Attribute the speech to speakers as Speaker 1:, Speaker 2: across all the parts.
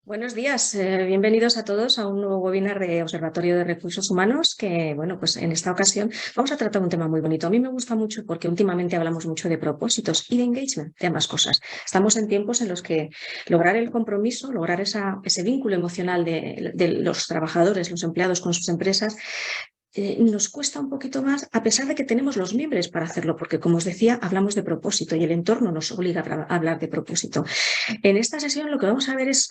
Speaker 1: Buenos días, bienvenidos a todos a un nuevo webinar de Observatorio de Recursos Humanos que, bueno, pues en esta ocasión vamos a tratar un tema muy bonito. A mí me gusta mucho porque últimamente hablamos mucho de propósitos y de engagement, de ambas cosas. Estamos en tiempos en los que lograr el compromiso, lograr ese vínculo emocional de los trabajadores, los empleados con sus empresas, nos cuesta un poquito más, a pesar de que tenemos los miembros para hacerlo, porque como os decía, hablamos de propósito y el entorno nos obliga a hablar de propósito. En esta sesión lo que vamos a ver es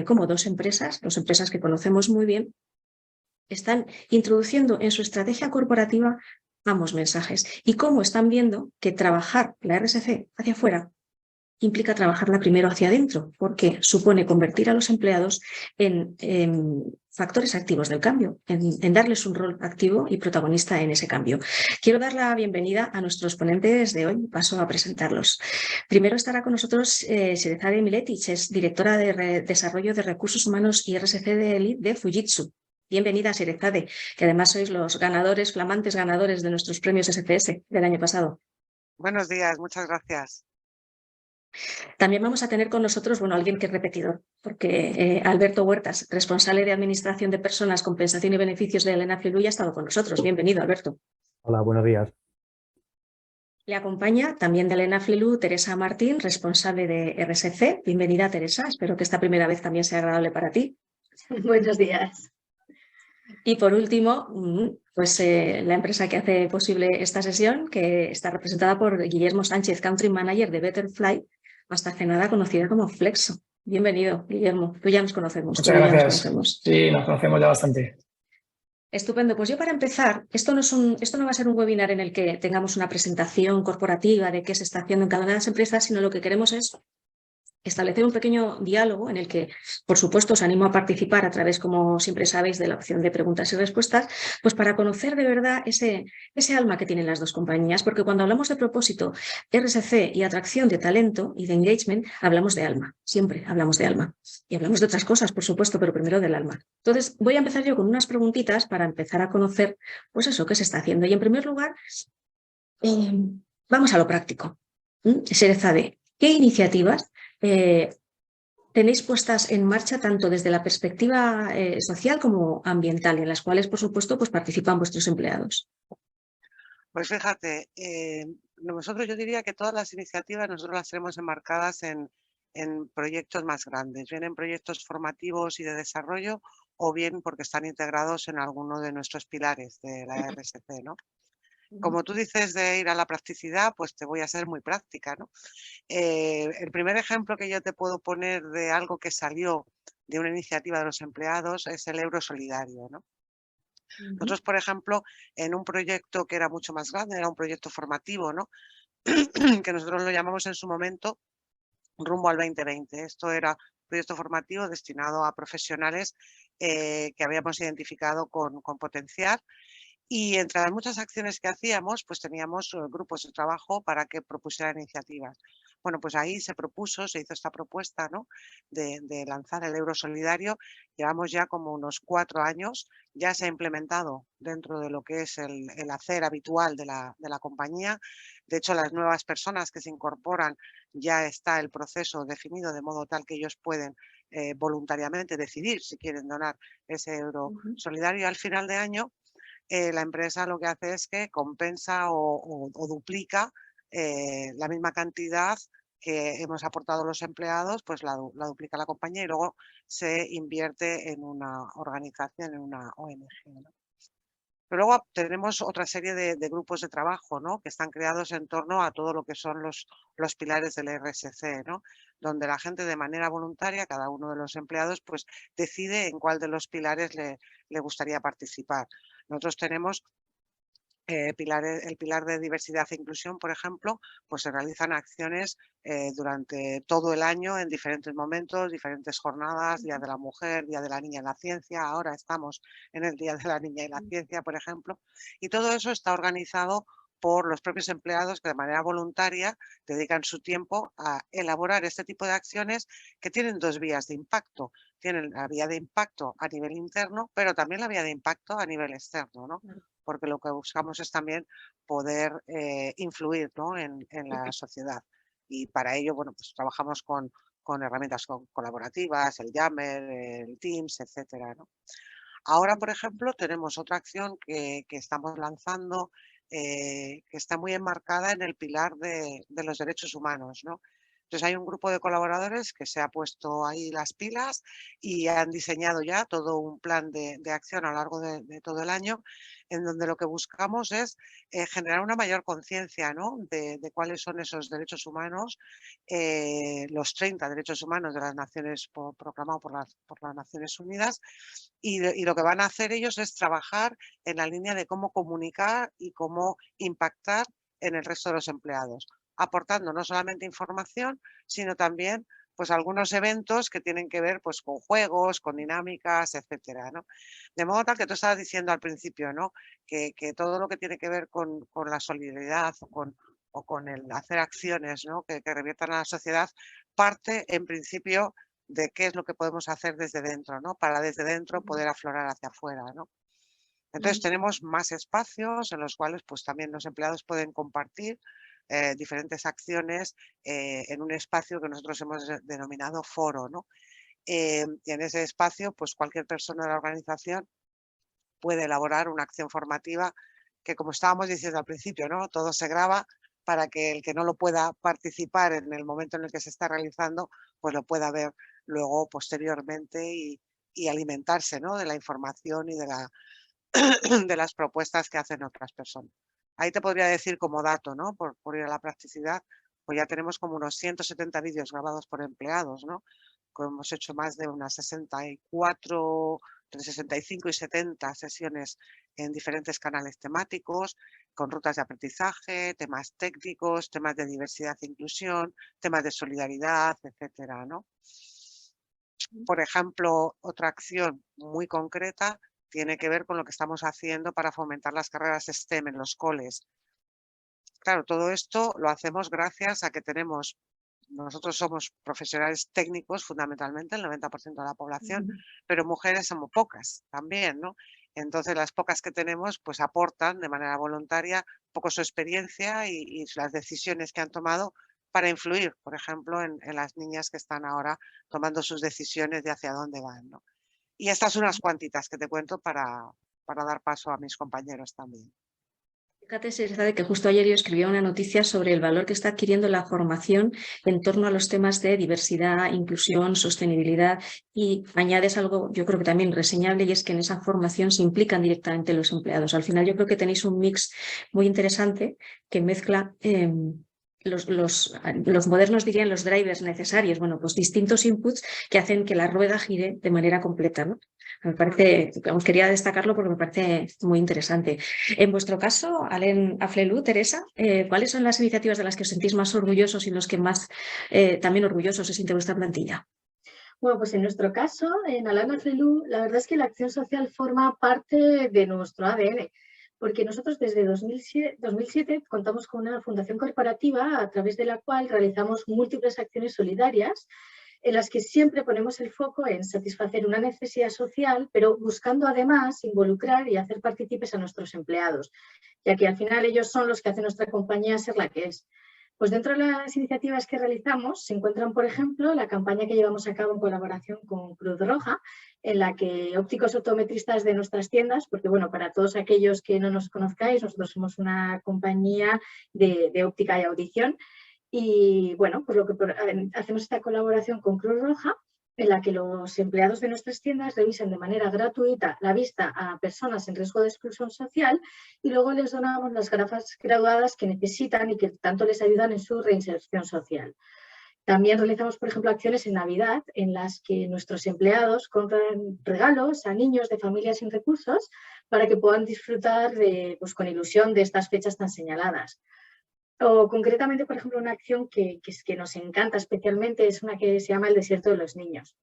Speaker 1: cómo dos empresas que conocemos muy bien, están introduciendo en su estrategia corporativa ambos mensajes y cómo están viendo que trabajar la RSC hacia afuera implica trabajarla primero hacia adentro, porque supone convertir a los empleados en factores activos del cambio, en darles un rol activo y protagonista en ese cambio. Quiero dar la bienvenida a nuestros ponentes de hoy. Paso a presentarlos. Primero estará con nosotros Sherezade Miletic, es directora de Desarrollo de Recursos Humanos y RSC de Fujitsu. Bienvenida, Sherezade, que además sois los ganadores, flamantes ganadores de nuestros premios SPS del año pasado.
Speaker 2: Buenos días, muchas gracias.
Speaker 1: También vamos a tener con nosotros, bueno, alguien que es repetidor, porque Alberto Huertas, responsable de Administración de Personas, Compensación y Beneficios de Elena Filú, ya ha estado con nosotros. Bienvenido, Alberto.
Speaker 3: Hola, buenos días.
Speaker 1: Le acompaña también de Elena Filú Teresa Martín, responsable de RSC. Bienvenida, Teresa. Espero que esta primera vez también sea agradable para ti.
Speaker 4: Buenos días.
Speaker 1: Y por último, pues la empresa que hace posible esta sesión, que está representada por Guillermo Sánchez, Country Manager de Betterfly, hasta hace nada conocida como Flexo. Bienvenido, Guillermo. Tú ya nos conocemos.
Speaker 5: Muchas gracias. Sí, nos conocemos ya bastante.
Speaker 1: Estupendo. Pues yo para empezar, esto no va a ser un webinar en el que tengamos una presentación corporativa de qué se está haciendo en cada una de las empresas, sino lo que queremos es establecer un pequeño diálogo en el que, por supuesto, os animo a participar a través, como siempre sabéis, de la opción de preguntas y respuestas, pues para conocer de verdad ese alma que tienen las dos compañías, porque cuando hablamos de propósito, RSC y atracción de talento y de engagement, hablamos de alma, siempre hablamos de alma. Y hablamos de otras cosas, por supuesto, pero primero del alma. Entonces, voy a empezar yo con unas preguntitas para empezar a conocer, pues eso, qué se está haciendo. Y en primer lugar, vamos a lo práctico. Sherezade, ¿qué iniciativas tenéis puestas en marcha tanto desde la perspectiva social como ambiental, en las cuales, por supuesto, pues participan vuestros empleados?
Speaker 2: Pues fíjate, nosotros yo diría que todas las iniciativas nosotros las tenemos enmarcadas en proyectos más grandes, bien en proyectos formativos y de desarrollo o bien porque están integrados en alguno de nuestros pilares de la RSC, ¿no? Como tú dices de ir a la practicidad, pues te voy a ser muy práctica, ¿no? El primer ejemplo que yo te puedo poner de algo que salió de una iniciativa de los empleados es el euro solidario, ¿no? Nosotros, por ejemplo, en un proyecto que era mucho más grande, era un proyecto formativo, ¿no? que nosotros lo llamamos en su momento Rumbo al 2020. Esto era un proyecto formativo destinado a profesionales que habíamos identificado con potencial. Y entre las muchas acciones que hacíamos, pues teníamos grupos de trabajo para que propusieran iniciativas. Bueno, pues ahí se hizo esta propuesta, ¿no? de lanzar el euro solidario. Llevamos ya como unos 4 años, ya se ha implementado dentro de lo que es el hacer habitual de la compañía. De hecho, las nuevas personas que se incorporan ya está el proceso definido de modo tal que ellos pueden voluntariamente decidir si quieren donar ese euro solidario. Al final de año, la empresa lo que hace es que compensa o duplica la misma cantidad que hemos aportado los empleados, pues la duplica la compañía y luego se invierte en una organización, en una ONG, ¿no? Pero luego tenemos otra serie de grupos de trabajo, ¿no? que están creados en torno a todo lo que son los pilares del RSC, ¿no? donde la gente de manera voluntaria, cada uno de los empleados, pues decide en cuál de los pilares le gustaría participar. Nosotros tenemos el pilar de diversidad e inclusión, por ejemplo, pues se realizan acciones durante todo el año en diferentes momentos, diferentes jornadas, Día de la Mujer, Día de la Niña en la Ciencia, ahora estamos en el Día de la Niña y la Ciencia, por ejemplo, y todo eso está organizado por los propios empleados que de manera voluntaria dedican su tiempo a elaborar este tipo de acciones que tienen dos vías de impacto. Tienen la vía de impacto a nivel interno, pero también la vía de impacto a nivel externo, ¿no? Porque lo que buscamos es también poder influir, ¿no? en la sociedad. Y para ello, bueno, pues trabajamos con con herramientas colaborativas, el Yammer, el Teams, etcétera, ¿no? Ahora, por ejemplo, tenemos otra acción que estamos lanzando que está muy enmarcada en el pilar de los derechos humanos, ¿no? Entonces hay un grupo de colaboradores que se ha puesto ahí las pilas y han diseñado ya todo un plan de acción a lo largo de todo el año, en donde lo que buscamos es generar una mayor conciencia, ¿no?, de cuáles son esos derechos humanos, los 30 derechos humanos de las naciones proclamados por las Naciones Unidas, y lo que van a hacer ellos es trabajar en la línea de cómo comunicar y cómo impactar en el resto de los empleados, aportando no solamente información, sino también pues algunos eventos que tienen que ver pues con juegos, con dinámicas, etcétera, ¿no? De modo tal que tú estabas diciendo al principio, ¿no?, que todo lo que tiene que ver con la solidaridad o con el hacer acciones, ¿no?, que reviertan a la sociedad, parte en principio de qué es lo que podemos hacer desde dentro, ¿no?, para desde dentro poder aflorar hacia afuera, ¿no? Entonces tenemos más espacios en los cuales pues también los empleados pueden compartir diferentes acciones en un espacio que nosotros hemos denominado foro, ¿no? Y en ese espacio pues cualquier persona de la organización puede elaborar una acción formativa que, como estábamos diciendo al principio, ¿no?, todo se graba para que el que no lo pueda participar en el momento en el que se está realizando, pues lo pueda ver luego posteriormente y alimentarse, ¿no?, de la información y de las propuestas que hacen otras personas. Ahí te podría decir como dato, ¿no?, por ir a la practicidad, pues ya tenemos como unos 170 vídeos grabados por empleados, ¿no? Hemos hecho más de unas 64, entre 65 y 70 sesiones en diferentes canales temáticos, con rutas de aprendizaje, temas técnicos, temas de diversidad e inclusión, temas de solidaridad, etcétera, ¿no? Por ejemplo, otra acción muy concreta tiene que ver con lo que estamos haciendo para fomentar las carreras STEM en los coles. Claro, todo esto lo hacemos gracias a que nosotros somos profesionales técnicos fundamentalmente, el 90% de la población, pero mujeres somos pocas también, ¿no? Entonces las pocas que tenemos pues aportan de manera voluntaria un poco su experiencia y las decisiones que han tomado para influir, por ejemplo, en las niñas que están ahora tomando sus decisiones de hacia dónde van, ¿no? Y estas son unas cuantitas que te cuento para dar paso a mis compañeros también.
Speaker 1: Fíjate, Sergio, de que justo ayer yo escribía una noticia sobre el valor que está adquiriendo la formación en torno a los temas de diversidad, inclusión, sostenibilidad, y añades algo, yo creo que también reseñable, y es que en esa formación se implican directamente los empleados. Al final yo creo que tenéis un mix muy interesante que mezcla los modernos dirían los drivers necesarios, bueno, pues distintos inputs que hacen que la rueda gire de manera completa, ¿no? Me parece, quería destacarlo porque me parece muy interesante. En vuestro caso, Alain Aflelou, Teresa, ¿cuáles son las iniciativas de las que os sentís más orgullosos y los que más también orgullosos se siente vuestra plantilla?
Speaker 4: Bueno, pues en nuestro caso, en Alain Aflelou, la verdad es que la acción social forma parte de nuestro ADN, porque nosotros desde 2007 contamos con una fundación corporativa a través de la cual realizamos múltiples acciones solidarias en las que siempre ponemos el foco en satisfacer una necesidad social, pero buscando además involucrar y hacer partícipes a nuestros empleados, ya que al final ellos son los que hacen nuestra compañía ser la que es. Pues dentro de las iniciativas que realizamos se encuentran, por ejemplo, la campaña que llevamos a cabo en colaboración con Cruz Roja, en la que ópticos optometristas de nuestras tiendas, porque bueno, para todos aquellos que no nos conozcáis, nosotros somos una compañía de óptica y audición, y bueno, pues lo que hacemos esta colaboración con Cruz Roja, en la que los empleados de nuestras tiendas revisan de manera gratuita la vista a personas en riesgo de exclusión social y luego les donamos las gafas graduadas que necesitan y que tanto les ayudan en su reinserción social. También realizamos, por ejemplo, acciones en Navidad en las que nuestros empleados compran regalos a niños de familias sin recursos para que puedan disfrutar pues, con ilusión de estas fechas tan señaladas. O concretamente, por ejemplo, una acción que nos encanta especialmente es una que se llama el Desierto de los Niños.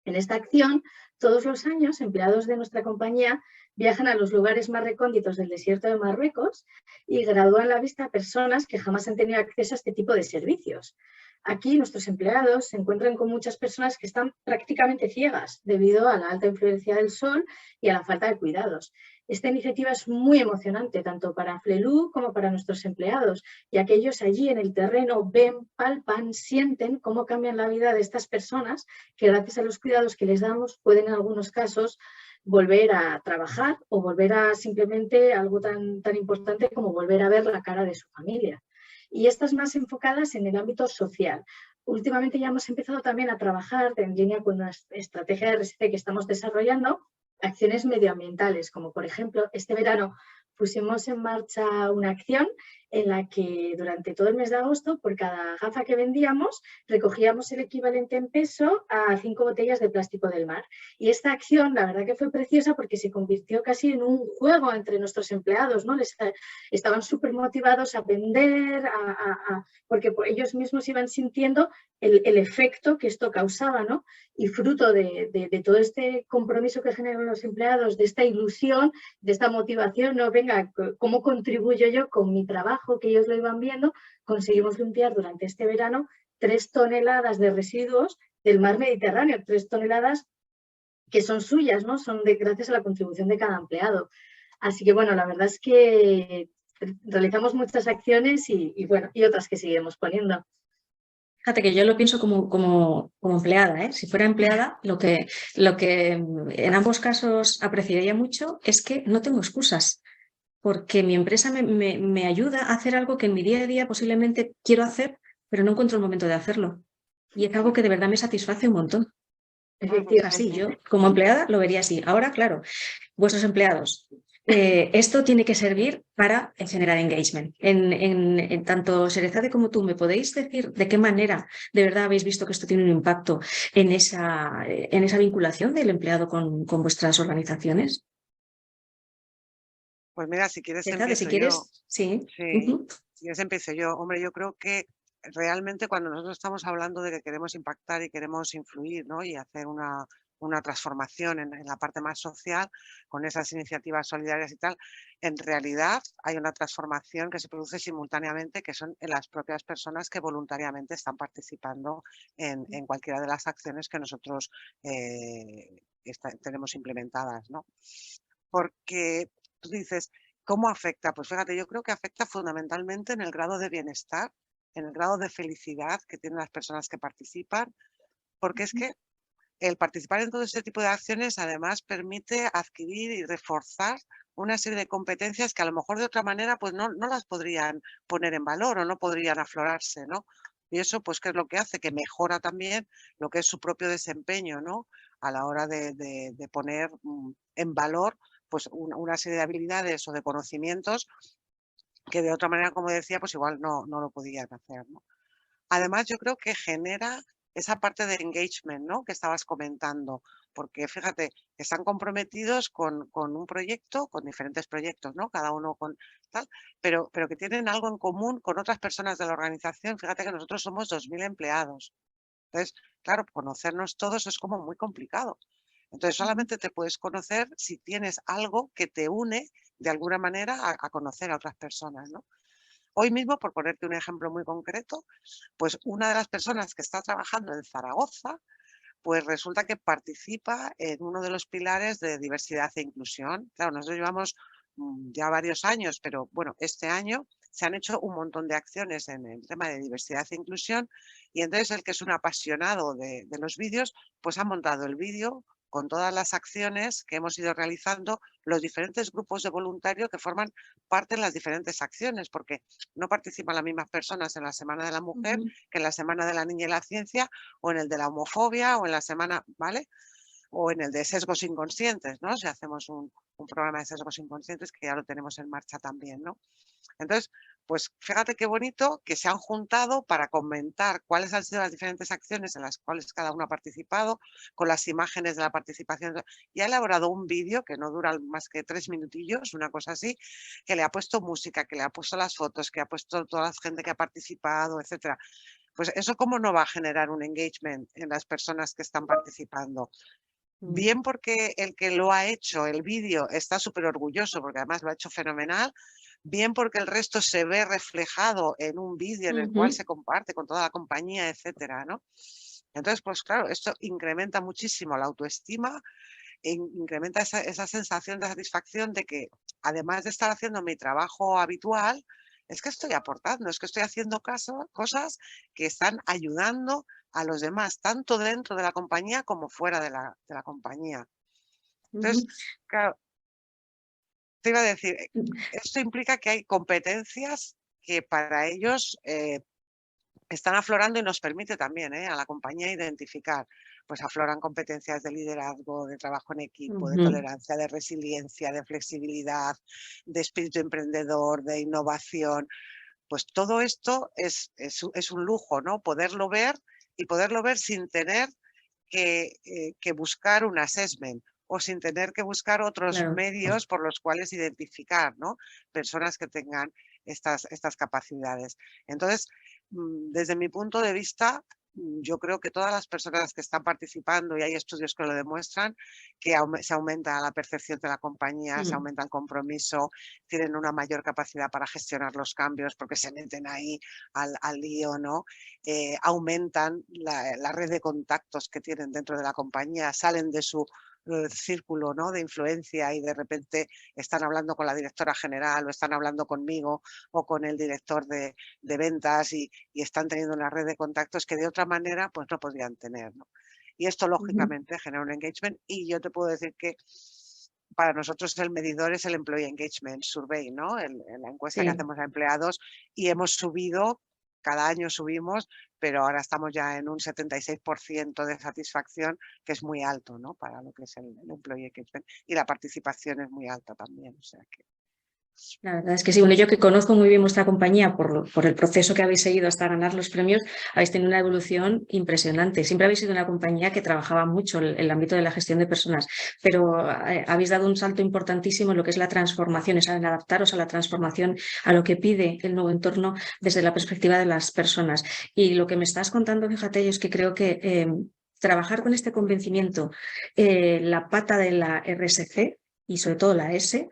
Speaker 4: En esta acción, todos los años, empleados de nuestra compañía viajan a los lugares más recónditos del desierto de Marruecos y gradúan la vista a personas que jamás han tenido acceso a este tipo de servicios. Aquí nuestros empleados se encuentran con muchas personas que están prácticamente ciegas debido a la alta influencia del sol y a la falta de cuidados. Esta iniciativa es muy emocionante tanto para Flelu como para nuestros empleados, ya que ellos allí en el terreno ven, palpan, sienten cómo cambian la vida de estas personas que gracias a los cuidados que les damos pueden en algunos casos volver a trabajar o volver a simplemente algo tan importante como volver a ver la cara de su familia. Y estas más enfocadas en el ámbito social. Últimamente ya hemos empezado también a trabajar en línea con una estrategia de RSC que estamos desarrollando, acciones medioambientales, como por ejemplo este verano pusimos en marcha una acción en la que durante todo el mes de agosto, por cada gafa que vendíamos, recogíamos el equivalente en peso a 5 botellas de plástico del mar. Y esta acción, la verdad que fue preciosa porque se convirtió casi en un juego entre nuestros empleados, ¿no? Estaban súper motivados a vender, porque ellos mismos iban sintiendo el efecto que esto causaba, ¿no? Y fruto de todo este compromiso que generan los empleados, de esta ilusión, de esta motivación, ¿no? Venga, ¿cómo contribuyo yo con mi trabajo? Que ellos lo iban viendo, conseguimos limpiar durante este verano 3 toneladas de residuos del mar Mediterráneo, 3 toneladas que son suyas, ¿no? Son gracias a la contribución de cada empleado. Así que, bueno, la verdad es que realizamos muchas acciones y otras que seguiremos poniendo.
Speaker 1: Fíjate que yo lo pienso como empleada, ¿eh? Si fuera empleada, lo que en ambos casos apreciaría mucho es que no tengo excusas, porque mi empresa me ayuda a hacer algo que en mi día a día posiblemente quiero hacer, pero no encuentro el momento de hacerlo. Y es algo que de verdad me satisface un montón. Así, yo como empleada lo vería así. Ahora, claro, vuestros empleados, esto tiene que servir para generar engagement. En tanto Sherezade como tú, ¿me podéis decir de qué manera de verdad habéis visto que esto tiene un impacto en esa vinculación del empleado con vuestras organizaciones?
Speaker 2: Pues mira, si quieres
Speaker 1: Sherezade, si
Speaker 2: empiezo
Speaker 1: quieres,
Speaker 2: yo.
Speaker 1: sí.
Speaker 2: Sí, si quieres empiezo yo. Hombre, yo creo que realmente cuando nosotros estamos hablando de que queremos impactar y queremos influir, ¿no? Y hacer una transformación en la parte más social, con esas iniciativas solidarias y tal, en realidad hay una transformación que se produce simultáneamente, que son en las propias personas que voluntariamente están participando en cualquiera de las acciones que nosotros tenemos implementadas, ¿no? Porque tú dices, ¿cómo afecta? Pues fíjate, yo creo que afecta fundamentalmente en el grado de bienestar, en el grado de felicidad que tienen las personas que participan, porque es que el participar en todo ese tipo de acciones además permite adquirir y reforzar una serie de competencias que a lo mejor de otra manera pues no las podrían poner en valor o no podrían aflorarse, ¿no? Y eso pues ¿qué es lo que hace? Que mejora también lo que es su propio desempeño, ¿no? A la hora de poner en valor pues una serie de habilidades o de conocimientos que de otra manera, como decía, pues igual no lo podían hacer, ¿no? Además, yo creo que genera esa parte de engagement, ¿no? Que estabas comentando, porque fíjate, están comprometidos con un proyecto, con diferentes proyectos, ¿no? Cada uno con tal, pero que tienen algo en común con otras personas de la organización. Fíjate que nosotros somos 2000 empleados. Entonces, claro, conocernos todos es como muy complicado. Entonces, solamente te puedes conocer si tienes algo que te une de alguna manera a conocer a otras personas, ¿no? Hoy mismo, por ponerte un ejemplo muy concreto, pues una de las personas que está trabajando en Zaragoza, pues resulta que participa en uno de los pilares de diversidad e inclusión. Claro, nosotros llevamos ya varios años, pero bueno, este año se han hecho un montón de acciones en el tema de diversidad e inclusión y entonces el que es un apasionado de los vídeos, pues ha montado el vídeo con todas las acciones que hemos ido realizando, los diferentes grupos de voluntarios que forman parte en las diferentes acciones, porque no participan las mismas personas en la Semana de la Mujer que en la Semana de la Niña y la Ciencia, o en el de la homofobia, o en la semana, ¿vale? O en el de sesgos inconscientes, ¿no? Si hacemos un programa de sesgos inconscientes, que ya lo tenemos en marcha también, ¿no? Entonces, pues fíjate qué bonito que se han juntado para comentar cuáles han sido las diferentes acciones en las cuales cada uno ha participado, con las imágenes de la participación. Y ha elaborado un vídeo que no dura más que 3 minutillos, una cosa así, que le ha puesto música, que le ha puesto las fotos, que ha puesto toda la gente que ha participado, etcétera. Pues eso, ¿cómo no va a generar un engagement en las personas que están participando? Bien porque el que lo ha hecho, el vídeo, está súper orgulloso, porque además lo ha hecho fenomenal, bien porque el resto se ve reflejado en un vídeo en el cual se comparte con toda la compañía, etcétera, ¿no? Entonces, pues claro, esto incrementa muchísimo la autoestima incrementa esa sensación de satisfacción de que, además de estar haciendo mi trabajo habitual, es que estoy aportando, es que estoy haciendo cosas que están ayudando a los demás, tanto dentro de la compañía como fuera de la compañía. Entonces, claro, te iba a decir, esto implica que hay competencias que para ellos están aflorando y nos permite también a la compañía identificar, pues afloran competencias de liderazgo, de trabajo en equipo, de tolerancia, de resiliencia, de flexibilidad, de espíritu emprendedor, de innovación. Pues todo esto es un lujo, ¿no? Poderlo ver y poderlo ver sin tener que buscar un assessment o sin tener que buscar otros medios por los cuales identificar, ¿no? Personas que tengan estas capacidades. Entonces, desde mi punto de vista, yo creo que todas las personas que están participando, y hay estudios que lo demuestran, que se aumenta la percepción de la compañía, se aumenta el compromiso, tienen una mayor capacidad para gestionar los cambios porque se meten ahí al lío, ¿no? Aumentan la red de contactos que tienen dentro de la compañía, salen de su círculo, ¿no?, de influencia y de repente están hablando con la directora general o están hablando conmigo o con el director de ventas y están teniendo una red de contactos que de otra manera pues no podrían tener, ¿no? Y esto lógicamente genera un engagement y yo te puedo decir que para nosotros el medidor es el Employee Engagement Survey, ¿no? La encuesta que hacemos a empleados y hemos subido, cada año subimos, pero ahora estamos ya en un 76% de satisfacción, que es muy alto, ¿no? Para lo que es el Employee Engagement. Y la participación es muy alta también, o sea que...
Speaker 1: La verdad es que sí, bueno, yo que conozco muy bien vuestra compañía por el proceso que habéis seguido hasta ganar los premios, habéis tenido una evolución impresionante. Siempre habéis sido una compañía que trabajaba mucho en el ámbito de la gestión de personas, pero habéis dado un salto importantísimo en lo que es la transformación, es en adaptaros a la transformación, a lo que pide el nuevo entorno desde la perspectiva de las personas. Y lo que me estás contando, fíjate, yo es que creo que trabajar con este convencimiento, la pata de la RSC y sobre todo la S,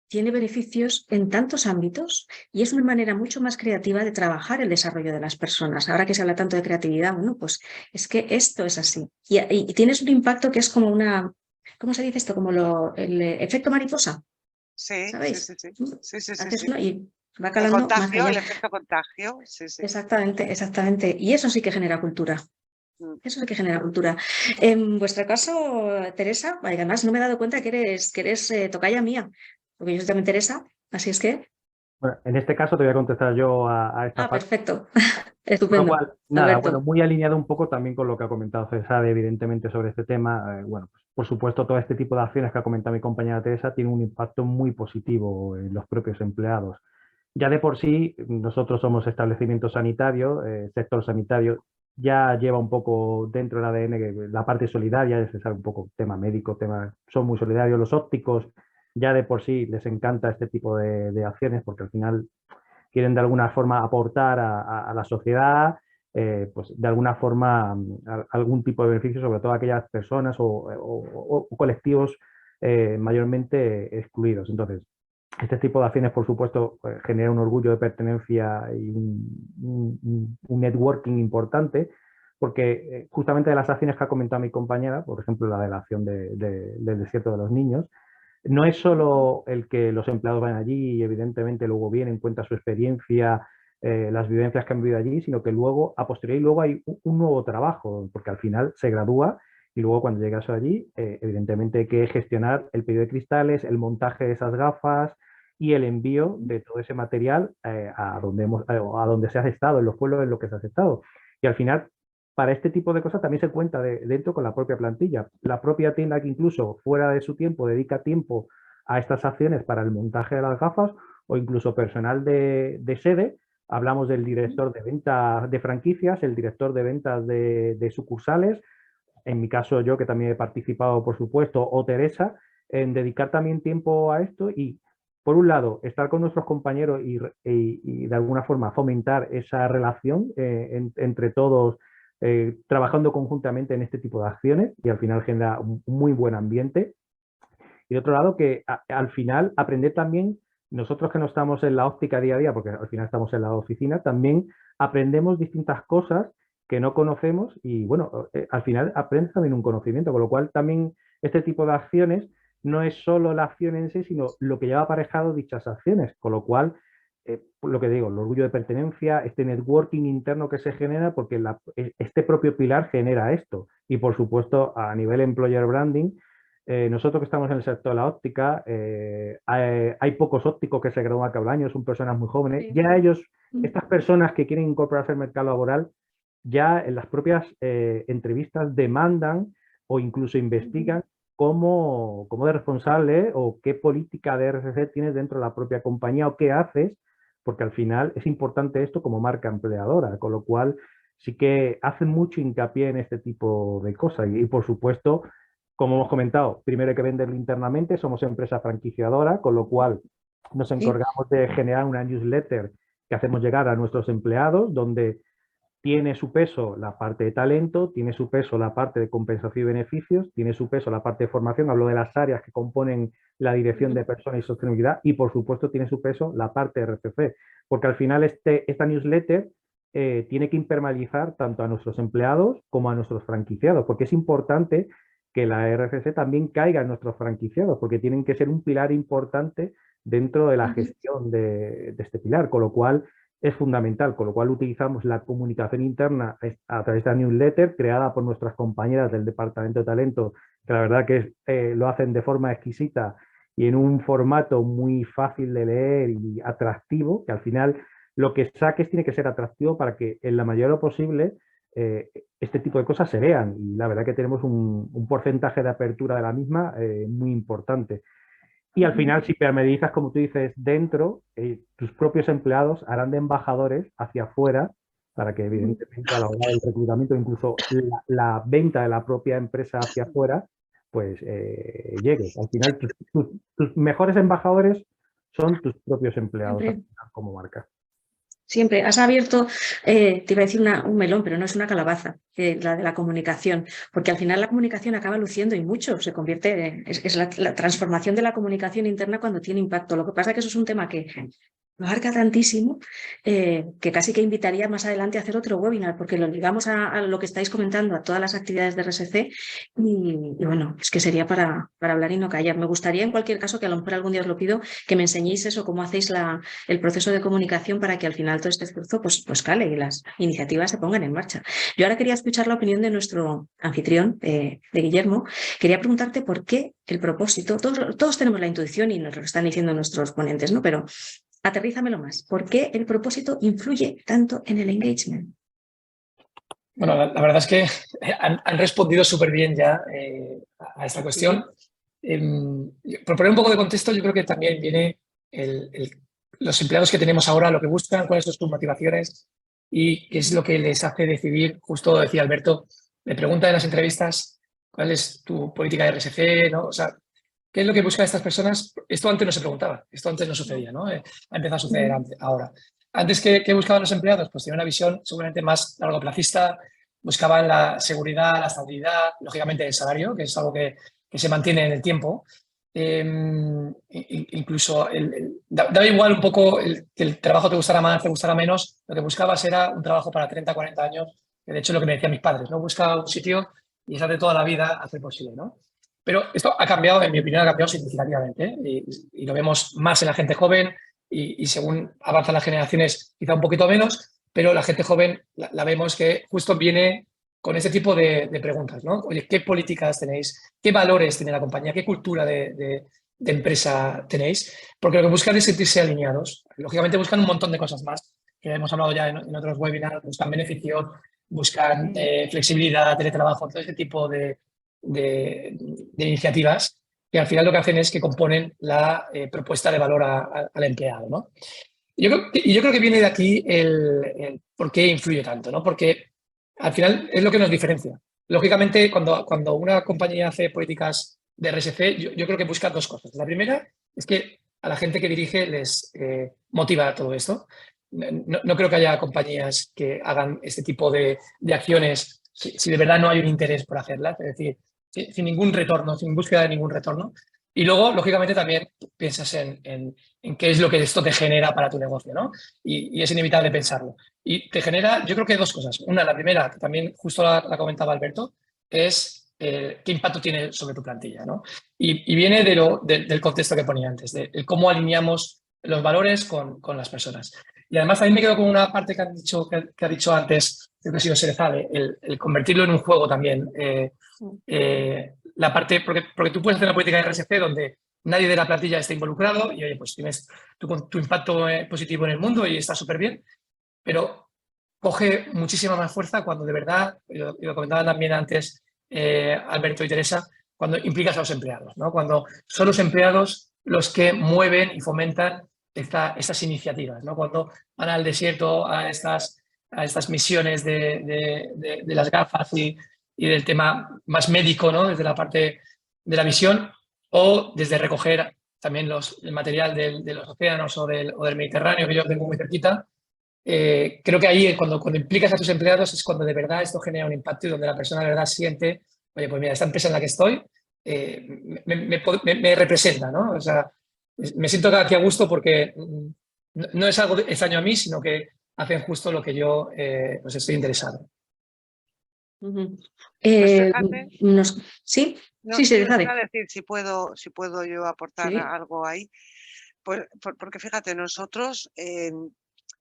Speaker 1: tiene beneficios en tantos ámbitos y es una manera mucho más creativa de trabajar el desarrollo de las personas. Ahora que se habla tanto de creatividad, bueno, pues es que esto es así. Y tienes un impacto que es como una, ¿cómo se dice esto? Como el efecto mariposa,
Speaker 2: sí,
Speaker 1: ¿sabéis?
Speaker 2: Sí.
Speaker 1: Haces uno y va
Speaker 2: El
Speaker 1: calando más
Speaker 2: contagio,
Speaker 1: allá.
Speaker 2: el efecto contagio, sí.
Speaker 1: Exactamente. Y eso sí que genera cultura. Eso es que genera cultura. En vuestro caso, Teresa, además no me he dado cuenta que eres tocaya mía, porque yo también Teresa, así es que...
Speaker 3: Bueno, en este caso te voy a contestar yo a esta parte.
Speaker 1: Perfecto.
Speaker 3: Con lo
Speaker 1: Estupendo.
Speaker 3: cual, nada,
Speaker 1: Alberto.
Speaker 3: bueno, muy alineado un poco también con lo que ha comentado César, evidentemente, sobre este tema. Bueno, pues, por supuesto, todo este tipo de acciones que ha comentado mi compañera Teresa tiene un impacto muy positivo en los propios empleados. Ya de por sí, nosotros somos establecimiento sanitario, sector sanitario, ya lleva un poco dentro del ADN que la parte solidaria, es un poco tema médico, son muy solidarios. Los ópticos ya de por sí les encanta este tipo de acciones porque al final quieren de alguna forma aportar a la sociedad, pues de alguna forma algún tipo de beneficio, sobre todo a aquellas personas o colectivos mayormente excluidos. Entonces, este tipo de acciones, por supuesto, genera un orgullo de pertenencia y un networking importante, porque justamente de las acciones que ha comentado mi compañera, por ejemplo, la de la acción del desierto de los niños, no es solo el que los empleados vayan allí y evidentemente luego vienen, cuentan su experiencia, las vivencias que han vivido allí, sino que luego, a posteriori, luego hay un nuevo trabajo, porque al final se gradúa y luego cuando llegas allí, evidentemente hay que gestionar el pedido de cristales, el montaje de esas gafas y el envío de todo ese material a donde se ha estado, en los pueblos en los que se ha estado. Y al final, para este tipo de cosas también se cuenta dentro con la propia plantilla. La propia tienda que incluso fuera de su tiempo dedica tiempo a estas acciones para el montaje de las gafas o incluso personal de sede. Hablamos del director de ventas de franquicias, el director de ventas de sucursales, en mi caso yo que también he participado por supuesto, o Teresa, en dedicar también tiempo a esto y por un lado estar con nuestros compañeros y de alguna forma fomentar esa relación entre todos, trabajando conjuntamente en este tipo de acciones y al final genera un muy buen ambiente. Y de otro lado, que al final aprender también, nosotros que no estamos en la óptica día a día, porque al final estamos en la oficina, también aprendemos distintas cosas que no conocemos y bueno, al final aprendes también un conocimiento, con lo cual también este tipo de acciones no es solo la acción en sí, sino lo que lleva aparejado dichas acciones, con lo cual, lo que digo, el orgullo de pertenencia, este networking interno que se genera, porque este propio pilar genera esto. Y por supuesto, a nivel employer branding, nosotros que estamos en el sector de la óptica, hay pocos ópticos que se gradúan cada año, son personas muy jóvenes. Ya ellos, estas personas que quieren incorporarse al mercado laboral, ya en las propias entrevistas demandan o incluso investigan cómo de responsable o qué política de RSC tienes dentro de la propia compañía o qué haces, porque al final es importante esto como marca empleadora, con lo cual sí que hacen mucho hincapié en este tipo de cosas. Y por supuesto, como hemos comentado, primero hay que venderlo internamente, somos empresa franquiciadora, con lo cual nos encargamos de generar una newsletter que hacemos llegar a nuestros empleados, donde tiene su peso la parte de talento, tiene su peso la parte de compensación y beneficios, tiene su peso la parte de formación, hablo de las áreas que componen la dirección de personas y sostenibilidad, y por supuesto tiene su peso la parte de RCC, porque al final esta newsletter tiene que impermeabilizar tanto a nuestros empleados como a nuestros franquiciados, porque es importante que la RCC también caiga en nuestros franquiciados, porque tienen que ser un pilar importante dentro de la gestión de este pilar, con lo cual es fundamental, con lo cual utilizamos la comunicación interna a través de la newsletter creada por nuestras compañeras del Departamento de Talento, que la verdad que lo hacen de forma exquisita y en un formato muy fácil de leer y atractivo, que al final lo que saques tiene que ser atractivo para que en la medida de lo posible este tipo de cosas se vean. Y la verdad que tenemos un porcentaje de apertura de la misma muy importante. Y al final, si permedizas, como tú dices, dentro, tus propios empleados harán de embajadores hacia afuera para que, evidentemente, a la hora del reclutamiento, incluso la venta de la propia empresa hacia afuera, pues llegue. Al final, tus mejores embajadores son tus propios empleados como marca.
Speaker 1: Siempre. Has abierto, te iba a decir un melón, pero no es una calabaza, la de la comunicación, porque al final la comunicación acaba luciendo y mucho, se convierte, es la transformación de la comunicación interna cuando tiene impacto. Lo que pasa es que eso es un tema que lo abarca tantísimo que casi que invitaría más adelante a hacer otro webinar, porque lo ligamos a lo que estáis comentando, a todas las actividades de RSC, y bueno, es que sería para hablar y no callar. Me gustaría, en cualquier caso, que a lo mejor algún día os lo pido, que me enseñéis eso, cómo hacéis el proceso de comunicación para que al final todo este esfuerzo pues cale y las iniciativas se pongan en marcha. Yo ahora quería escuchar la opinión de nuestro anfitrión, de Guillermo. Quería preguntarte por qué el propósito, todos tenemos la intuición y nos lo están diciendo nuestros ponentes, ¿no? Pero aterrízamelo más. ¿Por qué el propósito influye tanto en el engagement?
Speaker 5: Bueno, la verdad es que han respondido súper bien ya a esta cuestión. Por poner un poco de contexto, yo creo que también viene los empleados que tenemos ahora, lo que buscan, cuáles son sus motivaciones y qué es lo que les hace decidir. Justo decía Alberto, me pregunta en las entrevistas cuál es tu política de RSC, ¿no? O sea, ¿qué es lo que buscan estas personas? Esto antes no se preguntaba, esto antes no sucedía, ¿no? Ha empezado a suceder ahora. Antes, ¿qué buscaban los empleados? Pues tenían una visión seguramente más largoplacista, buscaban la seguridad, la estabilidad, lógicamente el salario, que es algo que se mantiene en el tiempo. Incluso daba igual un poco que el trabajo te gustara más, te gustara menos, lo que buscabas era un trabajo para 30, 40 años, que de hecho es lo que me decían mis padres, ¿no? Busca un sitio y estate toda la vida hacer posible, ¿no? Pero esto ha cambiado, en mi opinión, ha cambiado significativamente, ¿eh? Y lo vemos más en la gente joven y según avanzan las generaciones quizá un poquito menos, pero la gente joven la vemos que justo viene con ese tipo de preguntas, ¿no? Oye, ¿qué políticas tenéis? ¿Qué valores tiene la compañía? ¿Qué cultura de empresa tenéis? Porque lo que buscan es sentirse alineados. Lógicamente buscan un montón de cosas más, que hemos hablado ya en otros webinars, buscan beneficios, buscan flexibilidad, teletrabajo, todo ese tipo de iniciativas que al final lo que hacen es que componen la propuesta de valor al empleado, ¿no? Yo creo que viene de aquí el por qué influye tanto, ¿no? Porque al final es lo que nos diferencia. Lógicamente, cuando una compañía hace políticas de RSC, yo creo que busca dos cosas. La primera es que a la gente que dirige les motiva todo esto. No creo que haya compañías que hagan este tipo de acciones si de verdad no hay un interés por hacerlas, es decir, sin ningún retorno, sin búsqueda de ningún retorno. Y luego, lógicamente, también piensas en qué es lo que esto te genera para tu negocio, ¿no? Y es inevitable pensarlo. Y te genera, yo creo que dos cosas. Una, la primera, que también justo la comentaba Alberto, es qué impacto tiene sobre tu plantilla, ¿no? Y viene del contexto que ponía antes, de cómo alineamos los valores con las personas. Y además también me quedo con una parte que ha dicho antes, creo que ha sido Serezade, el convertirlo en un juego también. La parte, porque tú puedes hacer una política de RSC donde nadie de la plantilla está involucrado y, oye, pues tienes tu impacto positivo en el mundo y está súper bien, pero coge muchísima más fuerza cuando de verdad, y lo comentaban también antes Alberto y Teresa, cuando implicas a los empleados, ¿no? Cuando son los empleados los que mueven y fomentan estas iniciativas, ¿no? Cuando van al desierto a estas misiones de las gafas y del tema más médico, ¿no? Desde la parte de la visión, o desde recoger también el material de los océanos o del Mediterráneo, que yo tengo muy cerquita. Creo que ahí cuando implicas a tus empleados es cuando de verdad esto genera un impacto y donde la persona de verdad siente, oye, pues mira, esta empresa en la que estoy me representa, ¿no? O sea, me siento aquí a gusto porque no es algo extraño a mí, sino que hacen justo lo que yo pues estoy interesado.
Speaker 1: ¿Sí?
Speaker 2: No,
Speaker 1: Sí,
Speaker 2: iba
Speaker 1: sabe.
Speaker 2: a decir si puedo yo aportar
Speaker 1: Sí.
Speaker 2: algo ahí. Pues, porque fíjate, nosotros,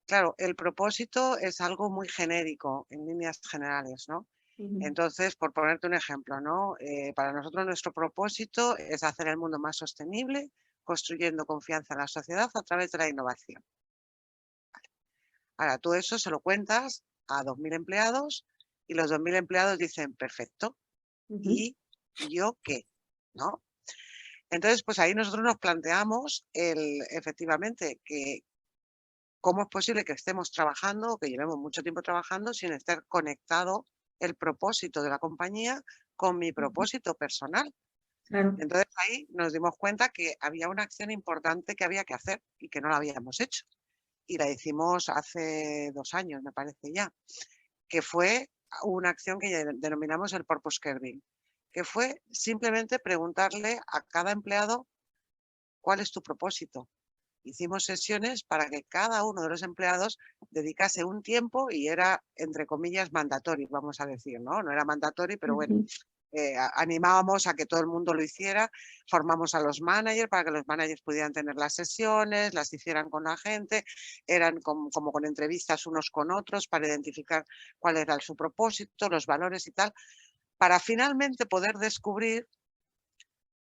Speaker 2: claro, el propósito es algo muy genérico en líneas generales, ¿no? Entonces, por ponerte un ejemplo, ¿no? Para nosotros nuestro propósito es hacer el mundo más sostenible, construyendo confianza en la sociedad a través de la innovación. Vale. Ahora, tú eso se lo cuentas a 2.000 empleados y los 2.000 empleados dicen, perfecto, ¿y yo qué? ¿No? Entonces, pues ahí nosotros nos planteamos efectivamente que cómo es posible que estemos trabajando o que llevemos mucho tiempo trabajando sin estar conectado el propósito de la compañía con mi propósito personal.
Speaker 1: Claro.
Speaker 2: Entonces ahí nos dimos cuenta que había una acción importante que había que hacer y que no la habíamos hecho. Y la hicimos hace 2 años, me parece ya, que fue una acción que denominamos el Purpose Curving, que fue simplemente preguntarle a cada empleado cuál es tu propósito. Hicimos sesiones para que cada uno de los empleados dedicase un tiempo y era, entre comillas, mandatorio, vamos a decir, ¿no? No era mandatorio, pero bueno, animábamos a que todo el mundo lo hiciera, formamos a los managers para que los managers pudieran tener las sesiones, las hicieran con la gente, eran como con entrevistas unos con otros para identificar cuál era su propósito, los valores y tal, para finalmente poder descubrir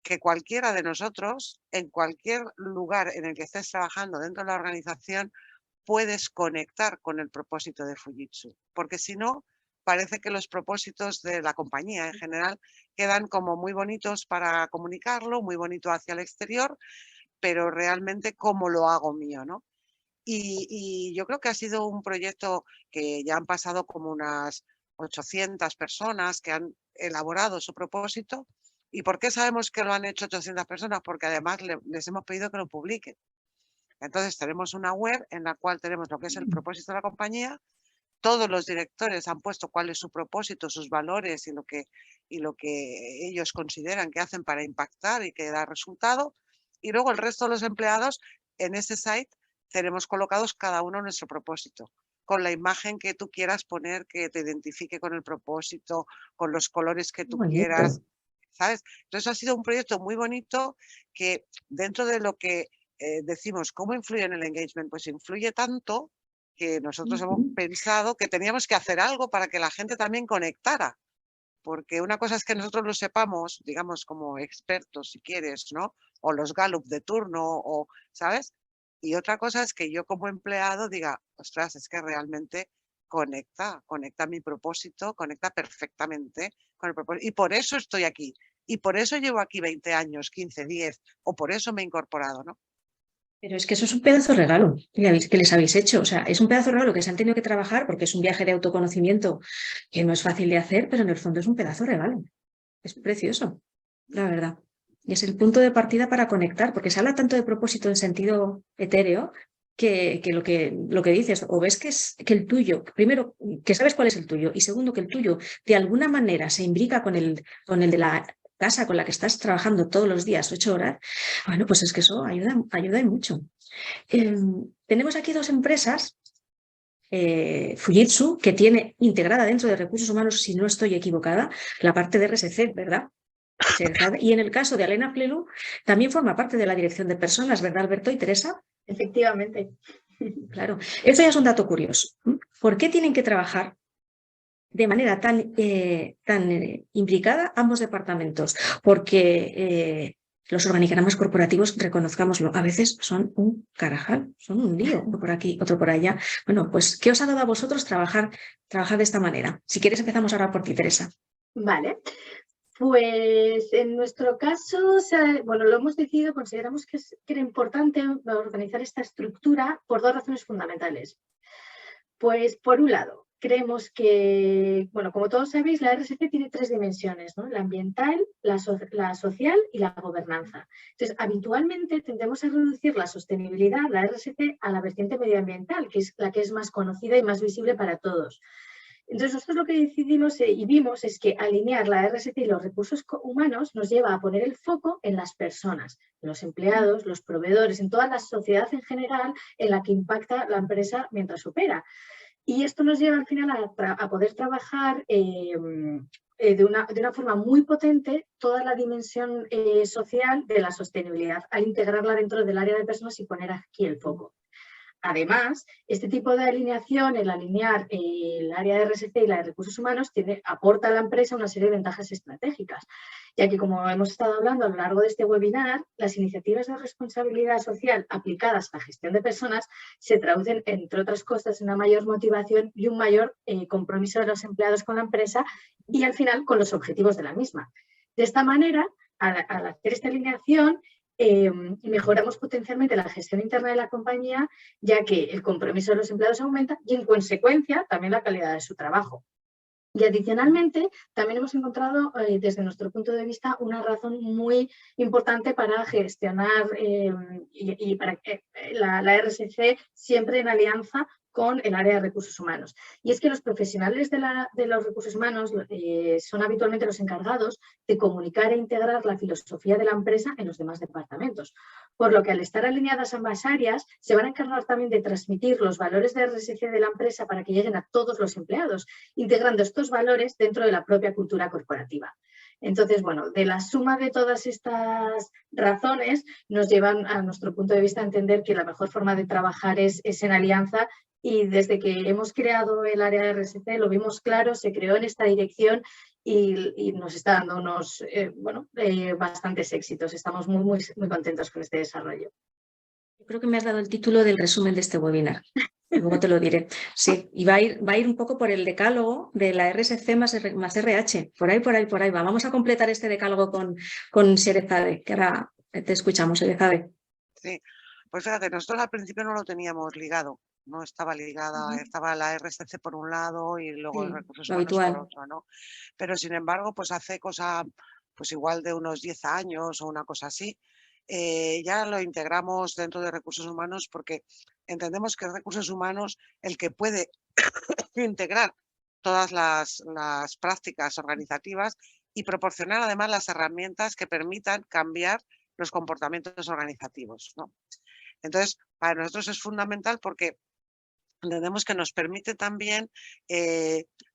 Speaker 2: que cualquiera de nosotros, en cualquier lugar en el que estés trabajando dentro de la organización, puedes conectar con el propósito de Fujitsu. Porque si no, parece que los propósitos de la compañía en general quedan como muy bonitos para comunicarlo, muy bonito hacia el exterior, pero realmente cómo lo hago mío, ¿no? Y yo creo que ha sido un proyecto que ya han pasado como unas 800 personas que han elaborado su propósito. ¿Y por qué sabemos que lo han hecho 800 personas? Porque además les hemos pedido que lo publiquen. Entonces tenemos una web en la cual tenemos lo que es el propósito de la compañía. Todos los directores han puesto cuál es su propósito, sus valores y lo que ellos consideran que hacen para impactar y que da resultado. Y luego el resto de los empleados en ese site tenemos colocados cada uno nuestro propósito, con la imagen que tú quieras poner que te identifique con el propósito, con los colores que tú quieras, ¿sabes? Entonces ha sido un proyecto muy bonito que dentro de lo que decimos, ¿cómo influye en el engagement? Pues influye tanto que nosotros hemos pensado que teníamos que hacer algo para que la gente también conectara. Porque una cosa es que nosotros lo sepamos, digamos, como expertos, si quieres, ¿no? O los Gallup de turno, o, ¿sabes? Y otra cosa es que yo como empleado diga, ostras, es que realmente conecta mi propósito, conecta perfectamente con el propósito. Y por eso estoy aquí. Y por eso llevo aquí 20 años, 15, 10, o por eso me he incorporado, ¿no?
Speaker 1: Pero es que eso es un pedazo de regalo que les habéis hecho. O sea, es un pedazo de regalo que se han tenido que trabajar porque es un viaje de autoconocimiento que no es fácil de hacer, pero en el fondo es un pedazo de regalo. Es precioso, la verdad. Y es el punto de partida para conectar, porque se habla tanto de propósito en sentido etéreo que lo que dices, o ves que el tuyo, primero, que sabes cuál es el tuyo, y segundo, que el tuyo de alguna manera se imbrica con el de la casa con la que estás trabajando todos los días, 8 horas, bueno, pues es que eso ayuda y mucho. Tenemos aquí 2 empresas Fujitsu, que tiene integrada dentro de recursos humanos, si no estoy equivocada, la parte de RSC, ¿verdad? Y en el caso de Alena Flelu, también forma parte de la dirección de personas, ¿verdad, Alberto y Teresa?
Speaker 4: Efectivamente.
Speaker 1: Claro, eso ya es un dato curioso. ¿Por qué tienen que trabajar de manera tan implicada ambos departamentos? Porque los organigramas corporativos, reconozcámoslo, a veces son un carajal, son un lío, uno por aquí, otro por allá. Bueno, pues, ¿qué os ha dado a vosotros trabajar de esta manera? Si quieres, empezamos ahora por ti, Teresa.
Speaker 4: Vale. Pues en nuestro caso, bueno, lo hemos decidido, consideramos que era importante organizar esta estructura por dos razones fundamentales. Pues por un lado, creemos que, bueno, como todos sabéis, la RSC tiene tres dimensiones, ¿no? La ambiental, la social y la gobernanza. Entonces, habitualmente tendemos a reducir la sostenibilidad, la RSC, a la vertiente medioambiental, que es la que es más conocida y más visible para todos. Entonces, nosotros lo que decidimos y vimos es que alinear la RSC y los recursos humanos nos lleva a poner el foco en las personas, en los empleados, los proveedores, en toda la sociedad en general en la que impacta la empresa mientras opera. Y esto nos lleva al final a poder trabajar de una forma muy potente toda la dimensión social de la sostenibilidad, al integrarla dentro del área de personas y poner aquí el foco. Además, este tipo de alineación, el alinear el área de RSC y la de recursos humanos, aporta a la empresa una serie de ventajas estratégicas, ya que, como hemos estado hablando a lo largo de este webinar, las iniciativas de responsabilidad social aplicadas a la gestión de personas se traducen, entre otras cosas, en una mayor motivación y un mayor compromiso de los empleados con la empresa y, al final, con los objetivos de la misma. De esta manera, al hacer esta alineación, mejoramos potencialmente la gestión interna de la compañía, ya que el compromiso de los empleados aumenta y, en consecuencia, también la calidad de su trabajo. Y adicionalmente, también hemos encontrado, desde nuestro punto de vista, una razón muy importante para gestionar y para que la RSC siempre en alianza con el área de recursos humanos. Y es que los profesionales de los recursos humanos son habitualmente los encargados de comunicar e integrar la filosofía de la empresa en los demás departamentos. Por lo que, al estar alineadas ambas áreas, se van a encargar también de transmitir los valores de RSC de la empresa para que lleguen a todos los empleados, integrando estos valores dentro de la propia cultura corporativa. Entonces, bueno, de la suma de todas estas razones nos llevan, a nuestro punto de vista, a entender que la mejor forma de trabajar es en alianza. Y desde que hemos creado el área de RSC lo vimos claro, se creó en esta dirección y nos está dando unos bastantes éxitos. Estamos muy contentos con este desarrollo.
Speaker 1: Yo creo que me has dado el título del resumen de este webinar. Luego te lo diré. Sí, y va a ir un poco por el decálogo de la RSC más RH. Por ahí va. Vamos a completar este decálogo con Sherezade, que ahora te escuchamos, Sherezade.
Speaker 2: Sí, pues fíjate, nosotros al principio no lo teníamos ligado. No estaba ligada, estaba la RSC por un lado y luego
Speaker 1: Sí,
Speaker 2: los recursos
Speaker 1: lo
Speaker 2: humanos
Speaker 1: habitual.
Speaker 2: por otro, ¿no? Pero sin embargo, pues hace pues igual de unos 10 años o una cosa así, ya lo integramos dentro de recursos humanos porque entendemos que recursos humanos, el que puede integrar todas las prácticas organizativas y proporcionar además las herramientas que permitan cambiar los comportamientos organizativos, ¿no? Entonces, para nosotros es fundamental porque entendemos que nos permite también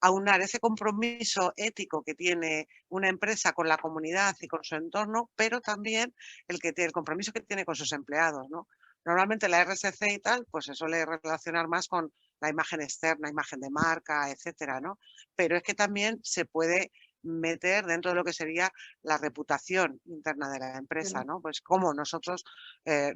Speaker 2: aunar ese compromiso ético que tiene una empresa con la comunidad y con su entorno, pero también el compromiso que tiene con sus empleados, ¿no? Normalmente la RSC y tal, pues se suele relacionar más con la imagen externa, imagen de marca, etcétera, ¿no? Pero es que también se puede meter dentro de lo que sería la reputación interna de la empresa, ¿no? Pues cómo nosotros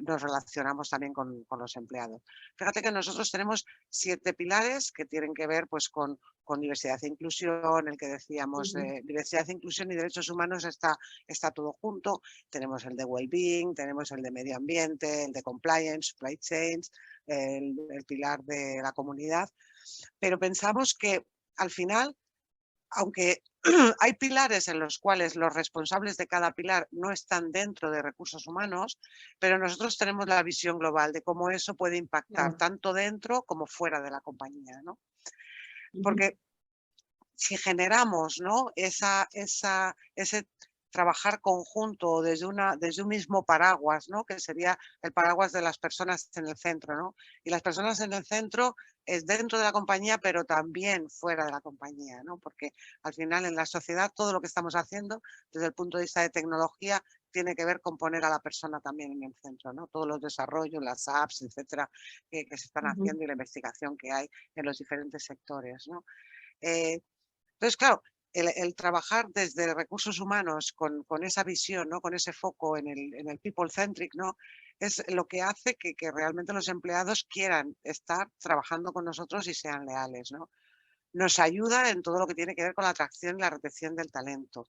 Speaker 2: nos relacionamos también con los empleados. Fíjate que nosotros tenemos 7 pilares que tienen que ver pues con diversidad e inclusión, el que decíamos de diversidad, inclusión y derechos humanos está todo junto. Tenemos el de well-being, tenemos el de medio ambiente, el de compliance, supply chains, el pilar de la comunidad. Pero pensamos que al final, aunque hay pilares en los cuales los responsables de cada pilar no están dentro de recursos humanos, pero nosotros tenemos la visión global de cómo eso puede impactar tanto dentro como fuera de la compañía, ¿no? Porque si generamos, ¿no?, ese trabajar conjunto desde un mismo paraguas, ¿no? Que sería el paraguas de las personas en el centro, ¿no? Y las personas en el centro es dentro de la compañía, pero también fuera de la compañía, ¿no? Porque al final en la sociedad todo lo que estamos haciendo desde el punto de vista de tecnología tiene que ver con poner a la persona también en el centro, ¿no? Todos los desarrollos, las apps, etcétera, que se están haciendo y la investigación que hay en los diferentes sectores, ¿no? Entonces, claro, el trabajar desde recursos humanos con esa visión, ¿no? Con ese foco en el people centric, ¿no? Es lo que hace que realmente los empleados quieran estar trabajando con nosotros y sean leales, ¿no? Nos ayuda en todo lo que tiene que ver con la atracción y la retención del talento.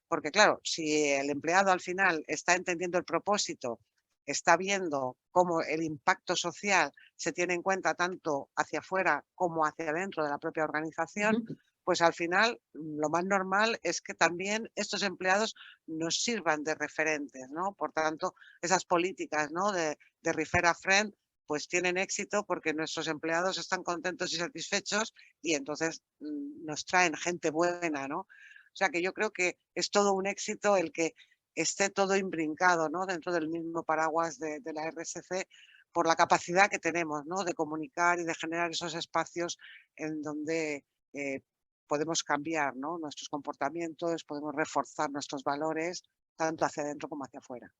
Speaker 2: Porque claro, si el empleado al final está entendiendo el propósito, está viendo cómo el impacto social se tiene en cuenta tanto hacia afuera como hacia adentro de la propia organización, pues al final lo más normal es que también estos empleados nos sirvan de referentes, ¿no? Por tanto, esas políticas, ¿no? de refer a friend, pues tienen éxito porque nuestros empleados están contentos y satisfechos y entonces nos traen gente buena, ¿no? O sea que yo creo que es todo un éxito el que esté todo imbrincado, ¿no? Dentro del mismo paraguas de la RSC por la capacidad que tenemos, ¿no? De comunicar y de generar esos espacios en donde podemos cambiar, ¿no? Nuestros comportamientos, podemos reforzar nuestros valores, tanto hacia adentro como hacia afuera.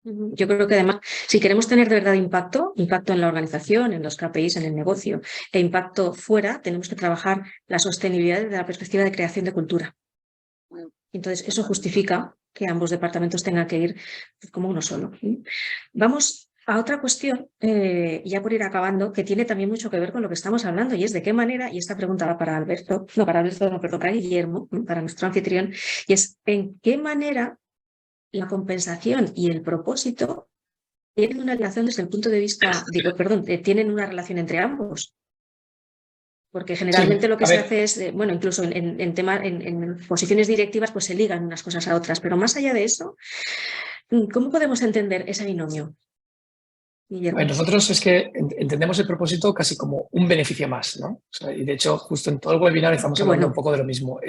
Speaker 1: Yo creo que además, si queremos tener de verdad impacto en la organización, en los KPIs, en el negocio, e impacto fuera, tenemos que trabajar la sostenibilidad desde la perspectiva de creación de cultura. Entonces, eso justifica que ambos departamentos tengan que ir como uno solo. Vamos a otra cuestión, ya por ir acabando, que tiene también mucho que ver con lo que estamos hablando, y es de qué manera, y esta pregunta va para para Guillermo, para nuestro anfitrión, y es en qué manera la compensación y el propósito tienen una relación desde el punto de vista, tienen una relación entre ambos. Porque generalmente lo que se hace es, bueno, incluso en posiciones directivas, pues se ligan unas cosas a otras. Pero más allá de eso, ¿cómo podemos entender ese binomio?
Speaker 5: Bueno, nosotros es que entendemos el propósito casi como un beneficio más, ¿no? O sea, y de hecho, justo en todo el webinar estamos hablando un poco de lo mismo.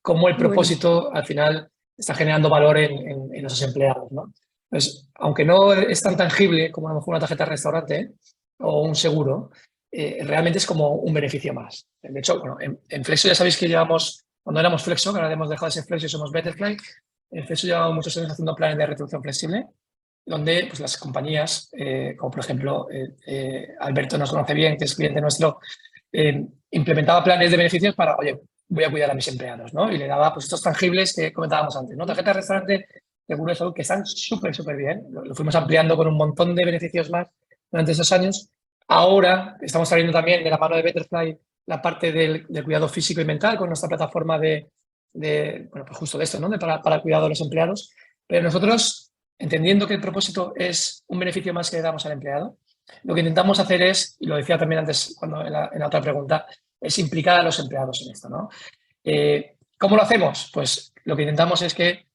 Speaker 5: Cómo el propósito al final está generando valor en esos empleados, ¿no? Entonces, aunque no es tan tangible como a lo mejor una tarjeta de restaurante o un seguro, realmente es como un beneficio más. De hecho, bueno, en Flexo ya sabéis que llevamos, cuando éramos Flexo, que ahora hemos dejado de ser Flexo y somos Betterfly, en Flexo llevamos muchos años haciendo planes de retribución flexible, donde pues, las compañías, como por ejemplo Alberto nos conoce bien, que es cliente nuestro, implementaba planes de beneficios para, oye, voy a cuidar a mis empleados, ¿no? Y le daba pues, estos tangibles que comentábamos antes, ¿no? Tarjeta de restaurante, seguro de salud, que están súper bien. Lo fuimos ampliando con un montón de beneficios más durante esos años. Ahora estamos saliendo también de la mano de Betterfly la parte del cuidado físico y mental con nuestra plataforma bueno, pues justo de esto, ¿no? Para el cuidado de los empleados. Pero nosotros, entendiendo que el propósito es un beneficio más que le damos al empleado, lo que intentamos hacer es, y lo decía también antes en la otra pregunta, es implicar a los empleados en esto, ¿no? ¿Cómo lo hacemos? Pues lo que intentamos es que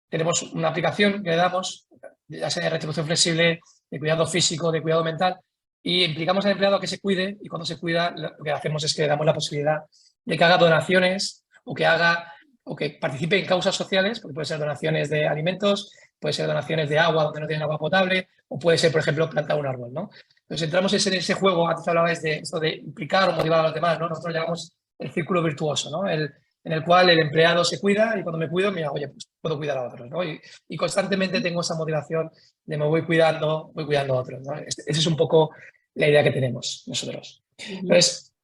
Speaker 5: tenemos una aplicación que le damos, ya sea de retribución flexible, de cuidado físico, de cuidado mental, y implicamos al empleado a que se cuide, y cuando se cuida lo que hacemos es que le damos la posibilidad de que haga donaciones o que participe en causas sociales, porque puede ser donaciones de alimentos, puede ser donaciones de agua donde no tienen agua potable, o puede ser, por ejemplo, plantar un árbol, ¿no? Entonces entramos en ese juego, antes hablabais de esto de implicar o motivar a los demás, ¿no? Nosotros llamamos el círculo virtuoso, ¿no? En el cual el empleado se cuida y cuando me cuido, mira, oye, pues puedo cuidar a otros, ¿no? Y constantemente tengo esa motivación de me voy cuidando a otros, ¿no? Esa es un poco la idea que tenemos nosotros. Entonces,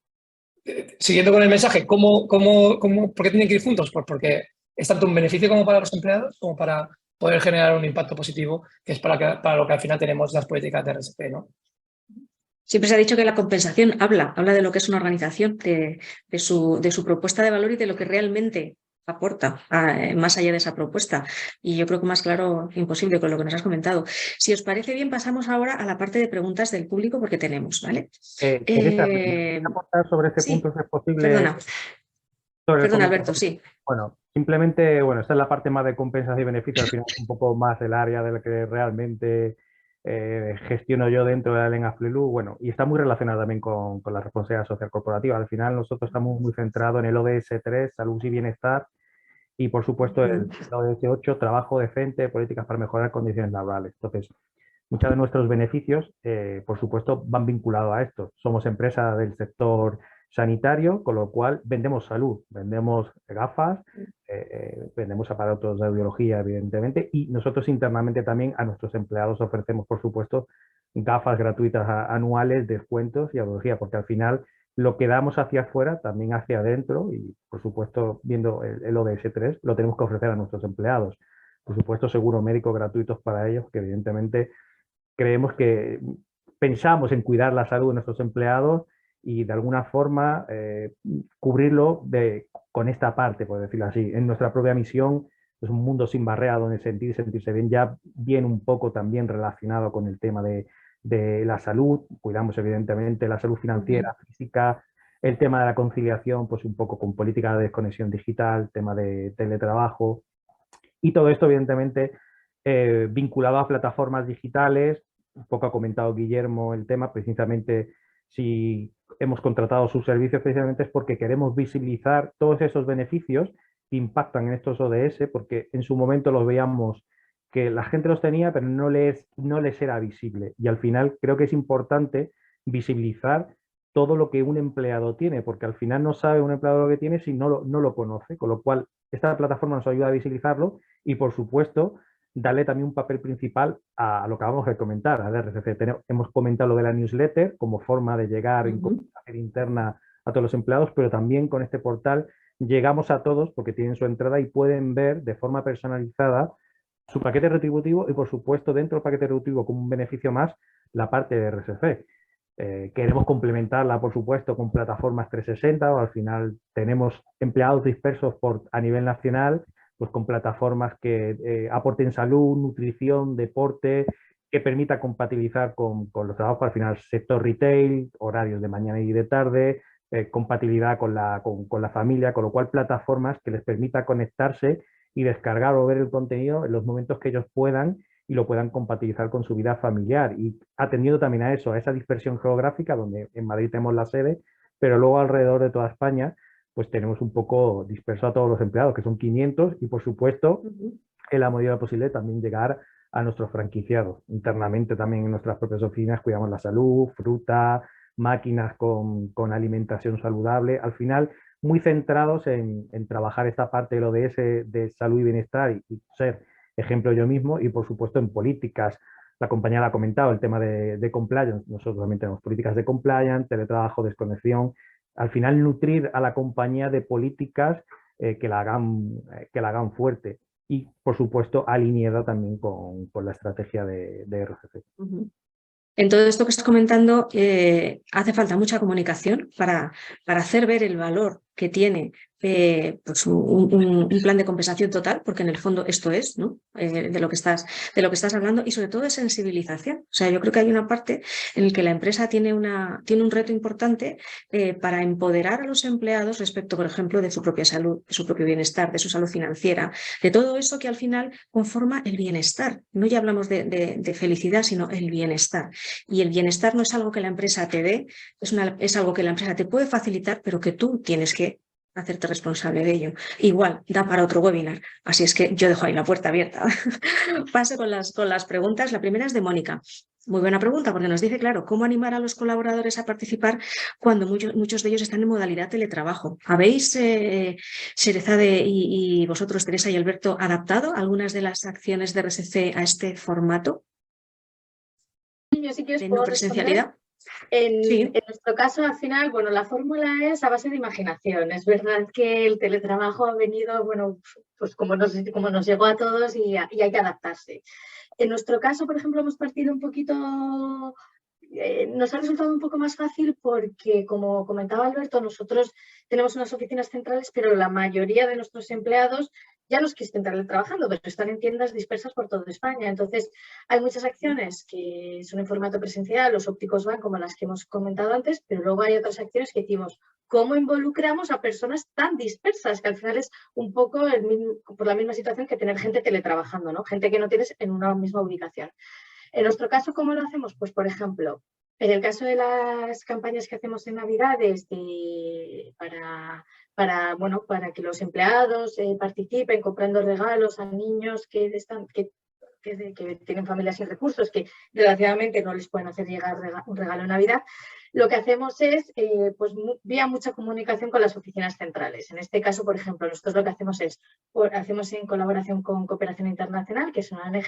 Speaker 5: siguiendo con el mensaje, ¿por qué tienen que ir juntos? Pues porque es tanto un beneficio como para los empleados como para poder generar un impacto positivo, que es para lo que al final tenemos las políticas de RSC, ¿no?
Speaker 1: Siempre se ha dicho que la compensación habla de lo que es una organización, de su propuesta de valor y de lo que realmente aporta más allá de esa propuesta. Y yo creo que más claro imposible con lo que nos has comentado. Si os parece bien, pasamos ahora a la parte de preguntas del público porque tenemos, ¿vale?
Speaker 3: Teresa, ¿me aportar sobre este punto si es posible?
Speaker 1: Perdona, Alberto, sí.
Speaker 3: Bueno, simplemente, bueno, esta es la parte más de compensación y beneficio, al final es un poco más el área del que realmente gestiono yo dentro de la Allen Flelu, bueno, y está muy relacionado también con la responsabilidad social corporativa. Al final nosotros estamos muy centrados en el ODS 3, salud y bienestar, Y, por supuesto, el ODS 8, trabajo decente, políticas para mejorar condiciones laborales. Entonces, muchos de nuestros beneficios, por supuesto, van vinculados a esto. Somos empresa del sector sanitario, con lo cual vendemos salud, vendemos gafas, vendemos aparatos de audiología, evidentemente, y nosotros internamente también a nuestros empleados ofrecemos, por supuesto, gafas gratuitas anuales, descuentos y audiología, porque al final lo que damos hacia afuera, también hacia adentro, y por supuesto, viendo el ODS 3, lo tenemos que ofrecer a nuestros empleados. Por supuesto, seguros médicos gratuitos para ellos, que evidentemente creemos que pensamos en cuidar la salud de nuestros empleados y de alguna forma cubrirlo con esta parte, por decirlo así. En nuestra propia misión es un mundo sin barreras donde sentirse bien ya viene un poco también relacionado con el tema de la salud. Cuidamos evidentemente la salud financiera, física, el tema de la conciliación, pues un poco con política de desconexión digital, tema de teletrabajo y todo esto evidentemente vinculado a plataformas digitales. Un poco ha comentado Guillermo el tema, precisamente si hemos contratado sus servicios precisamente es porque queremos visibilizar todos esos beneficios que impactan en estos ODS, porque en su momento los veíamos que la gente los tenía, pero no les era visible. Y al final creo que es importante visibilizar todo lo que un empleado tiene, porque al final no sabe un empleado lo que tiene si no lo conoce, con lo cual esta plataforma nos ayuda a visibilizarlo y, por supuesto, darle también un papel principal a lo que vamos a comentar, a RCC. Hemos comentado lo de la newsletter como forma de llegar en comunicación interna a todos los empleados, pero también con este portal llegamos a todos porque tienen su entrada y pueden ver de forma personalizada su paquete retributivo y, por supuesto, dentro del paquete retributivo como un beneficio más, la parte de RSC. Queremos complementarla, por supuesto, con plataformas 360, o al final tenemos empleados dispersos a nivel nacional, pues con plataformas que aporten salud, nutrición, deporte, que permita compatibilizar con los trabajos, al final, sector retail, horarios de mañana y de tarde, compatibilidad con la familia, con lo cual plataformas que les permita conectarse y descargar o ver el contenido en los momentos que ellos puedan y lo puedan compatibilizar con su vida familiar. Y atendiendo también a eso, a esa dispersión geográfica, donde en Madrid tenemos la sede, pero luego alrededor de toda España, pues tenemos un poco disperso a todos los empleados, que son 500, y por supuesto, en la medida posible también llegar a nuestros franquiciados. Internamente también en nuestras propias oficinas cuidamos la salud, fruta, máquinas con alimentación saludable. Al final, muy centrados en trabajar esta parte de lo de salud y bienestar y ser ejemplo yo mismo y, por supuesto, en políticas. La compañera ha comentado el tema de compliance. Nosotros también tenemos políticas de compliance, teletrabajo, desconexión. Al final, nutrir a la compañía de políticas que la hagan fuerte y, por supuesto, alineada también con la estrategia de RCC.
Speaker 1: En todo esto que estás comentando, hace falta mucha comunicación para hacer ver el valor que tiene pues un plan de compensación total, porque en el fondo esto es, ¿no? de lo que estás hablando, y sobre todo de sensibilización. O sea, yo creo que hay una parte en la que la empresa tiene un reto importante para empoderar a los empleados respecto, por ejemplo, de su propia salud, de su propio bienestar, de su salud financiera, de todo eso que al final conforma el bienestar. No ya hablamos de felicidad, sino el bienestar. Y el bienestar no es algo que la empresa te dé, es algo que la empresa te puede facilitar, pero que tú tienes que hacerte responsable de ello. Igual, da para otro webinar, así es que yo dejo ahí la puerta abierta. Paso con las preguntas. La primera es de Mónica. Muy buena pregunta, porque nos dice, claro, cómo animar a los colaboradores a participar cuando muchos de ellos están en modalidad teletrabajo. ¿Habéis, Sherezade y vosotros, Teresa y Alberto, adaptado algunas de las acciones de RSC a este formato?
Speaker 4: Yo sí que os
Speaker 1: de
Speaker 4: puedo
Speaker 1: no presencialidad.
Speaker 4: En nuestro caso, al final, bueno, la fórmula es a base de imaginación. Es verdad que el teletrabajo ha venido, bueno, pues como nos llegó a todos y hay que adaptarse. En nuestro caso, por ejemplo, hemos partido un poquito, nos ha resultado un poco más fácil porque, como comentaba Alberto, nosotros tenemos unas oficinas centrales, pero la mayoría de nuestros empleados ya no es que estén trabajando, pero están en tiendas dispersas por toda España. Entonces, hay muchas acciones que son en formato presencial, los ópticos van como las que hemos comentado antes, pero luego hay otras acciones que decimos, ¿cómo involucramos a personas tan dispersas? Que al final es un poco por la misma situación que tener gente teletrabajando, ¿no? Gente que no tienes en una misma ubicación. En nuestro caso, ¿cómo lo hacemos? Pues, por ejemplo, En el caso de las campañas que hacemos en Navidades para que los empleados participen comprando regalos a niños que tienen familias sin recursos, que desgraciadamente no les pueden hacer llegar un regalo en Navidad, lo que hacemos es vía mucha comunicación con las oficinas centrales. En este caso, por ejemplo, nosotros lo que hacemos en colaboración con Cooperación Internacional, que es una ONG.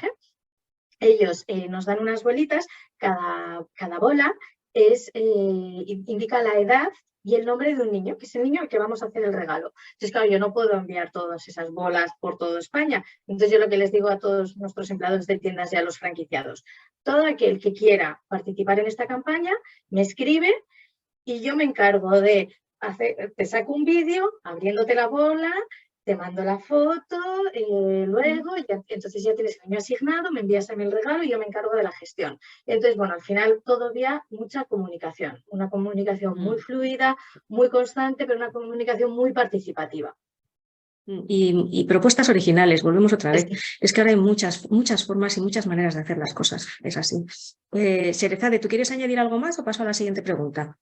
Speaker 4: Ellos nos dan unas bolitas, cada bola indica la edad y el nombre de un niño, que es el niño al que vamos a hacer el regalo. Entonces, claro, yo no puedo enviar todas esas bolas por toda España. Entonces, yo lo que les digo a todos nuestros empleados de tiendas y a los franquiciados, todo aquel que quiera participar en esta campaña, me escribe y yo me encargo de te saco un vídeo abriéndote la bola, te mando la foto, luego, entonces ya tienes el niño asignado, me envías a mí el regalo y yo me encargo de la gestión. Entonces, bueno, al final todo vía mucha comunicación, una comunicación muy fluida, muy constante, pero una comunicación muy participativa.
Speaker 1: Y propuestas originales, volvemos otra vez. Es que ahora hay muchas formas y muchas maneras de hacer las cosas, es así. Sherezade, ¿tú quieres añadir algo más o paso a la siguiente pregunta?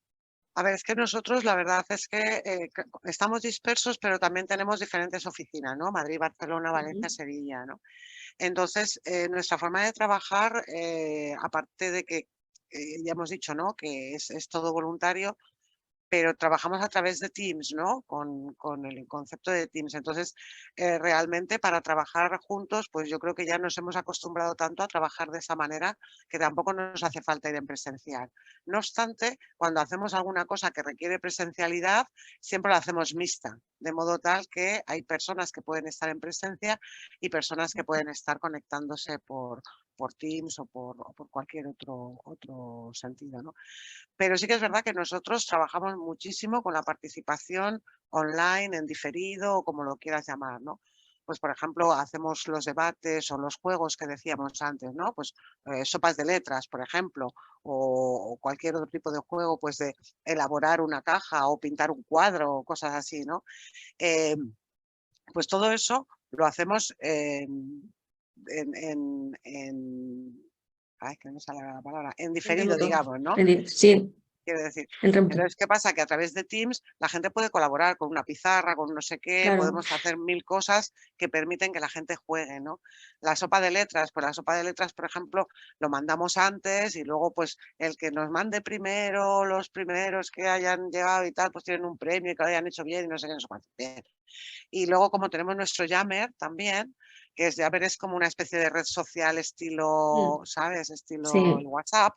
Speaker 2: A ver, es que nosotros la verdad es que estamos dispersos, pero también tenemos diferentes oficinas, ¿no? Madrid, Barcelona, Valencia, Sevilla, ¿no? Entonces, nuestra forma de trabajar, aparte de que ya hemos dicho, ¿no? Que es todo voluntario, pero trabajamos a través de Teams, ¿no? Con el concepto de Teams. Entonces, realmente para trabajar juntos, pues yo creo que ya nos hemos acostumbrado tanto a trabajar de esa manera que tampoco nos hace falta ir en presencial. No obstante, cuando hacemos alguna cosa que requiere presencialidad, siempre la hacemos mixta, de modo tal que hay personas que pueden estar en presencia y personas que pueden estar conectándose por Teams o por cualquier otro sentido, ¿no? Pero sí que es verdad que nosotros trabajamos muchísimo con la participación online, en diferido, o como lo quieras llamar, ¿no? Pues, por ejemplo, hacemos los debates o los juegos que decíamos antes, ¿no? Pues sopas de letras, por ejemplo, o cualquier otro tipo de juego, pues de elaborar una caja o pintar un cuadro o cosas así, ¿no? Pues todo eso lo hacemos ay, que no me sale la palabra, en diferido, digamos, ¿no?
Speaker 1: Sí.
Speaker 2: Quiero decir, entonces, ¿qué pasa? Que a través de Teams la gente puede colaborar con una pizarra, con no sé qué,
Speaker 1: Claro.
Speaker 2: podemos hacer 1000 cosas que permiten que la gente juegue, ¿no? La sopa de letras, pues la sopa de letras, por ejemplo, lo mandamos antes y luego, pues, el que nos mande primero, los primeros que hayan llegado y tal, pues tienen un premio y que lo hayan hecho bien y no sé qué, no sé cuánto. Bien. Y luego, como tenemos nuestro Yammer también, que Yammer es como una especie de red social estilo, ¿sabes? Estilo el WhatsApp.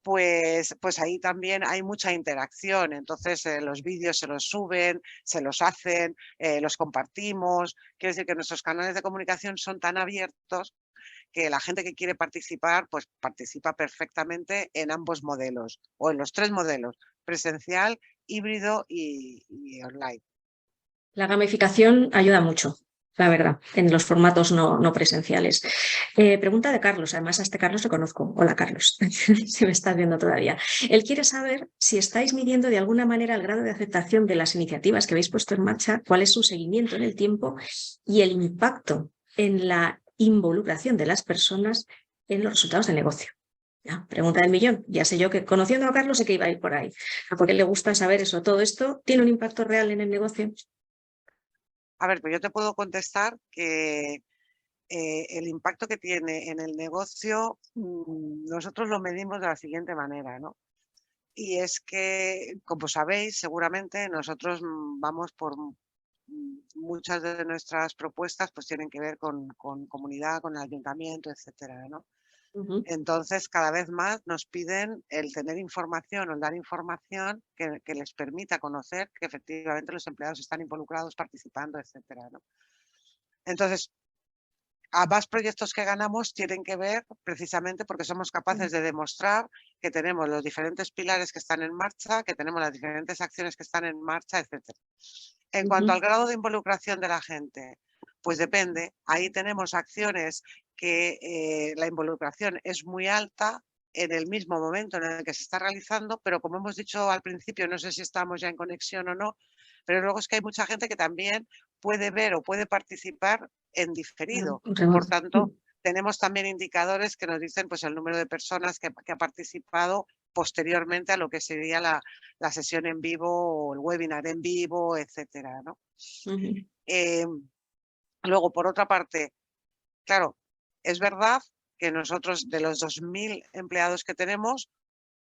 Speaker 2: Pues ahí también hay mucha interacción. Entonces los vídeos se los suben, se los hacen, los compartimos. Quiero decir que nuestros canales de comunicación son tan abiertos que la gente que quiere participar, pues participa perfectamente en ambos modelos o en los 3 modelos, presencial, híbrido y online.
Speaker 1: La gamificación ayuda mucho, la verdad, en los formatos no presenciales. Pregunta de Carlos, además a este Carlos lo conozco. Hola Carlos, si me estás viendo todavía. Él quiere saber si estáis midiendo de alguna manera el grado de aceptación de las iniciativas que habéis puesto en marcha, cuál es su seguimiento en el tiempo y el impacto en la involucración de las personas en los resultados del negocio. Ya, pregunta del millón. Ya sé yo que conociendo a Carlos sé que iba a ir por ahí, porque le gusta saber eso. ¿Todo esto tiene un impacto real en el negocio?
Speaker 2: A ver, pues yo te puedo contestar que el impacto que tiene en el negocio, nosotros lo medimos de la siguiente manera, ¿no? Y es que, como sabéis, seguramente nosotros vamos por muchas de nuestras propuestas, pues tienen que ver con comunidad, con el ayuntamiento, etcétera, ¿no? Entonces, cada vez más nos piden el tener información o el dar información que les permita conocer que efectivamente los empleados están involucrados, participando, etcétera, ¿no? Entonces, ambos proyectos que ganamos tienen que ver precisamente porque somos capaces de demostrar que tenemos los diferentes pilares que están en marcha, que tenemos las diferentes acciones que están en marcha, etcétera. En cuanto al grado de involucración de la gente, pues depende. Ahí tenemos acciones que la involucración es muy alta en el mismo momento en el que se está realizando, pero como hemos dicho al principio, no sé si estamos ya en conexión o no, pero luego es que hay mucha gente que también puede ver o puede participar en diferido. Por tanto, tenemos también indicadores que nos dicen pues el número de personas que ha participado posteriormente a lo que sería la sesión en vivo o el webinar en vivo, etcétera, ¿no? Luego, por otra parte, claro, es verdad que nosotros, de los 2000 empleados que tenemos,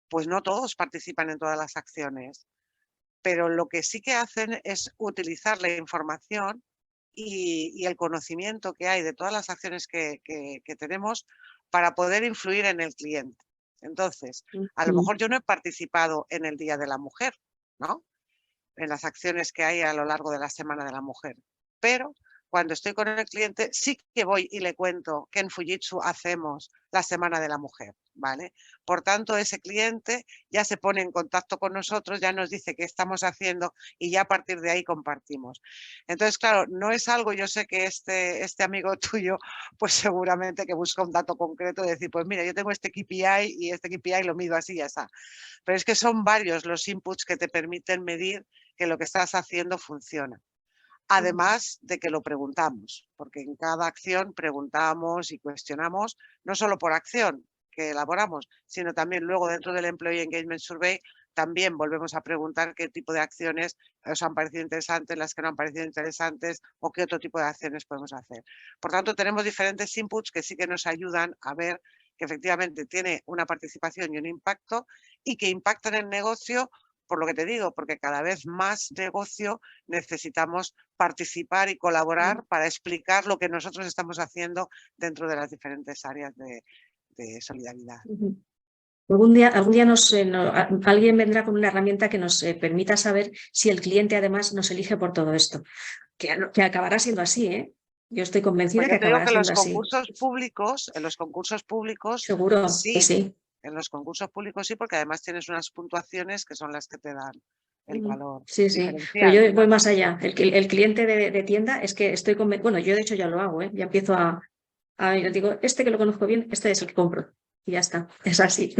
Speaker 2: pues no todos participan en todas las acciones, pero lo que sí que hacen es utilizar la información y el conocimiento que hay de todas las acciones que tenemos para poder influir en el cliente. Entonces, a lo mejor yo no he participado en el Día de la Mujer, ¿no? En las acciones que hay a lo largo de la Semana de la Mujer, pero cuando estoy con el cliente sí que voy y le cuento que en Fujitsu hacemos la Semana de la Mujer, ¿vale? Por tanto, ese cliente ya se pone en contacto con nosotros, ya nos dice qué estamos haciendo y ya a partir de ahí compartimos. Entonces, claro, no es algo, yo sé que este amigo tuyo, pues seguramente que busca un dato concreto de decir, pues mira, yo tengo este KPI y este KPI lo mido así y ya está. Pero es que son varios los inputs que te permiten medir que lo que estás haciendo funciona. Además de que lo preguntamos, porque en cada acción preguntamos y cuestionamos, no solo por acción que elaboramos, sino también luego dentro del Employee Engagement Survey también volvemos a preguntar qué tipo de acciones os han parecido interesantes, las que no han parecido interesantes o qué otro tipo de acciones podemos hacer. Por tanto, tenemos diferentes inputs que sí que nos ayudan a ver que efectivamente tiene una participación y un impacto y que impactan en el negocio. Por lo que te digo, porque cada vez más negocio necesitamos participar y colaborar para explicar lo que nosotros estamos haciendo dentro de las diferentes áreas de solidaridad.
Speaker 1: Algún día alguien vendrá con una herramienta que nos permita saber si el cliente además nos elige por todo esto, que acabará siendo así, ¿eh? Yo estoy convencida que acabará siendo así.
Speaker 2: En los concursos públicos,
Speaker 1: seguro
Speaker 2: sí.
Speaker 1: Que sí.
Speaker 2: En los concursos públicos sí, porque además tienes unas puntuaciones que son las que te dan el valor.
Speaker 1: Sí, sí. Pero yo voy más allá. El cliente de tienda es que estoy bueno, yo de hecho ya lo hago, ¿eh? Ya empiezo a digo, este que lo conozco bien, este es el que compro. Y ya está, es así.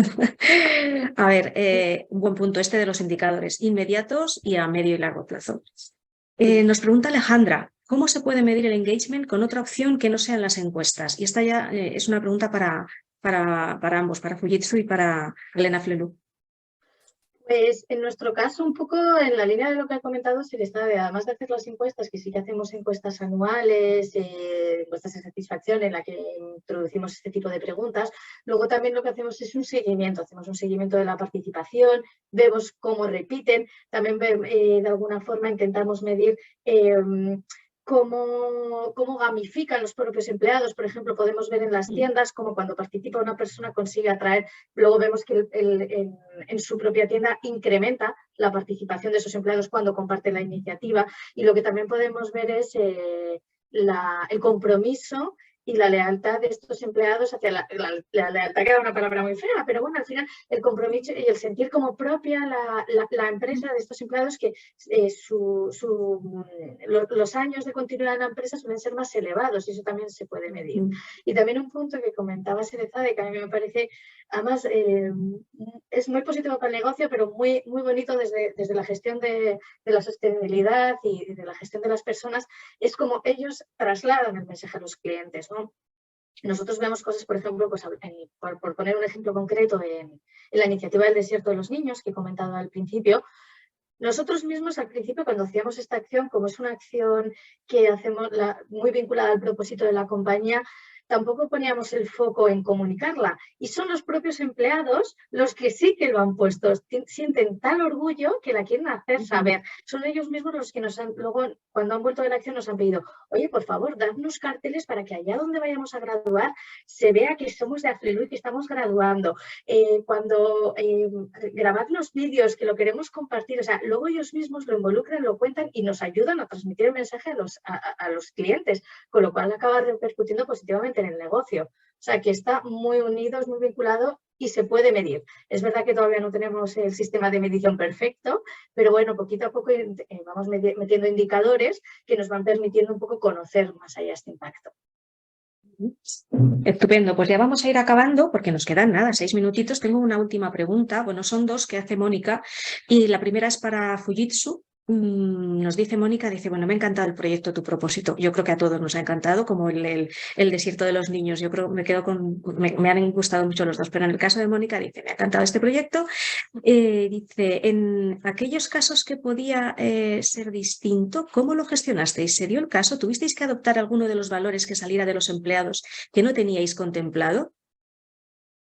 Speaker 1: A ver, un buen punto este de los indicadores inmediatos y a medio y largo plazo. Nos pregunta Alejandra, ¿cómo se puede medir el engagement con otra opción que no sean las encuestas? Y esta ya es una pregunta para ambos, para Fujitsu y para Elena Flelu.
Speaker 4: Pues en nuestro caso, un poco en la línea de lo que ha comentado, se le está, además de hacer las encuestas, que sí que hacemos encuestas anuales, encuestas de satisfacción en la que introducimos este tipo de preguntas, luego también lo que hacemos es un seguimiento, hacemos un seguimiento de la participación, vemos cómo repiten, también de alguna forma intentamos medir cómo gamifican los propios empleados. Por ejemplo, podemos ver en las tiendas cómo cuando participa una persona consigue atraer, luego vemos que en su propia tienda incrementa la participación de esos empleados cuando comparten la iniciativa, y lo que también podemos ver es el compromiso y la lealtad de estos empleados hacia la lealtad, que era una palabra muy fea, pero bueno, al final el compromiso y el sentir como propia la empresa de estos empleados, que los años de continuidad en la empresa suelen ser más elevados, y eso también se puede medir. Y también un punto que comentaba Serezade, que a mí me parece, además, es muy positivo para el negocio, pero muy, muy bonito desde la gestión de la sostenibilidad y de la gestión de las personas, es como ellos trasladan el mensaje a los clientes, ¿no? Nosotros vemos cosas, por ejemplo, pues, por poner un ejemplo concreto, en la iniciativa del desierto de los niños que he comentado al principio. Nosotros mismos al principio, cuando hacíamos esta acción, como es una acción que hacemos muy vinculada al propósito de la compañía, tampoco poníamos el foco en comunicarla, y son los propios empleados los que sí que lo han puesto, sienten tal orgullo que la quieren hacer saber. Son ellos mismos los que luego, cuando han vuelto de la acción, nos han pedido, oye, por favor, dadnos carteles para que allá donde vayamos a graduar se vea que somos de Aflelu y que estamos graduando. Cuando grabad los vídeos, que lo queremos compartir, o sea, luego ellos mismos lo involucran, lo cuentan y nos ayudan a transmitir el mensaje a los clientes, con lo cual acaba repercutiendo positivamente en el negocio. O sea, que está muy unido, es muy vinculado y se puede medir. Es verdad que todavía no tenemos el sistema de medición perfecto, pero bueno, poquito a poco vamos metiendo indicadores que nos van permitiendo un poco conocer más allá este impacto.
Speaker 1: Estupendo, pues ya vamos a ir acabando porque nos quedan 6 minutitos. Tengo una última pregunta, bueno, son dos que hace Mónica, y la primera es para Fujitsu. nos dice Mónica, dice, bueno, me ha encantado el proyecto Tu Propósito. Yo creo que a todos nos ha encantado, como el desierto de los niños. Yo creo me quedo me han gustado mucho los dos, pero en el caso de Mónica dice, me ha encantado este proyecto. Dice, en aquellos casos que podía ser distinto, ¿cómo lo gestionasteis? ¿Se dio el caso? ¿Tuvisteis que adoptar alguno de los valores que saliera de los empleados que no teníais contemplado?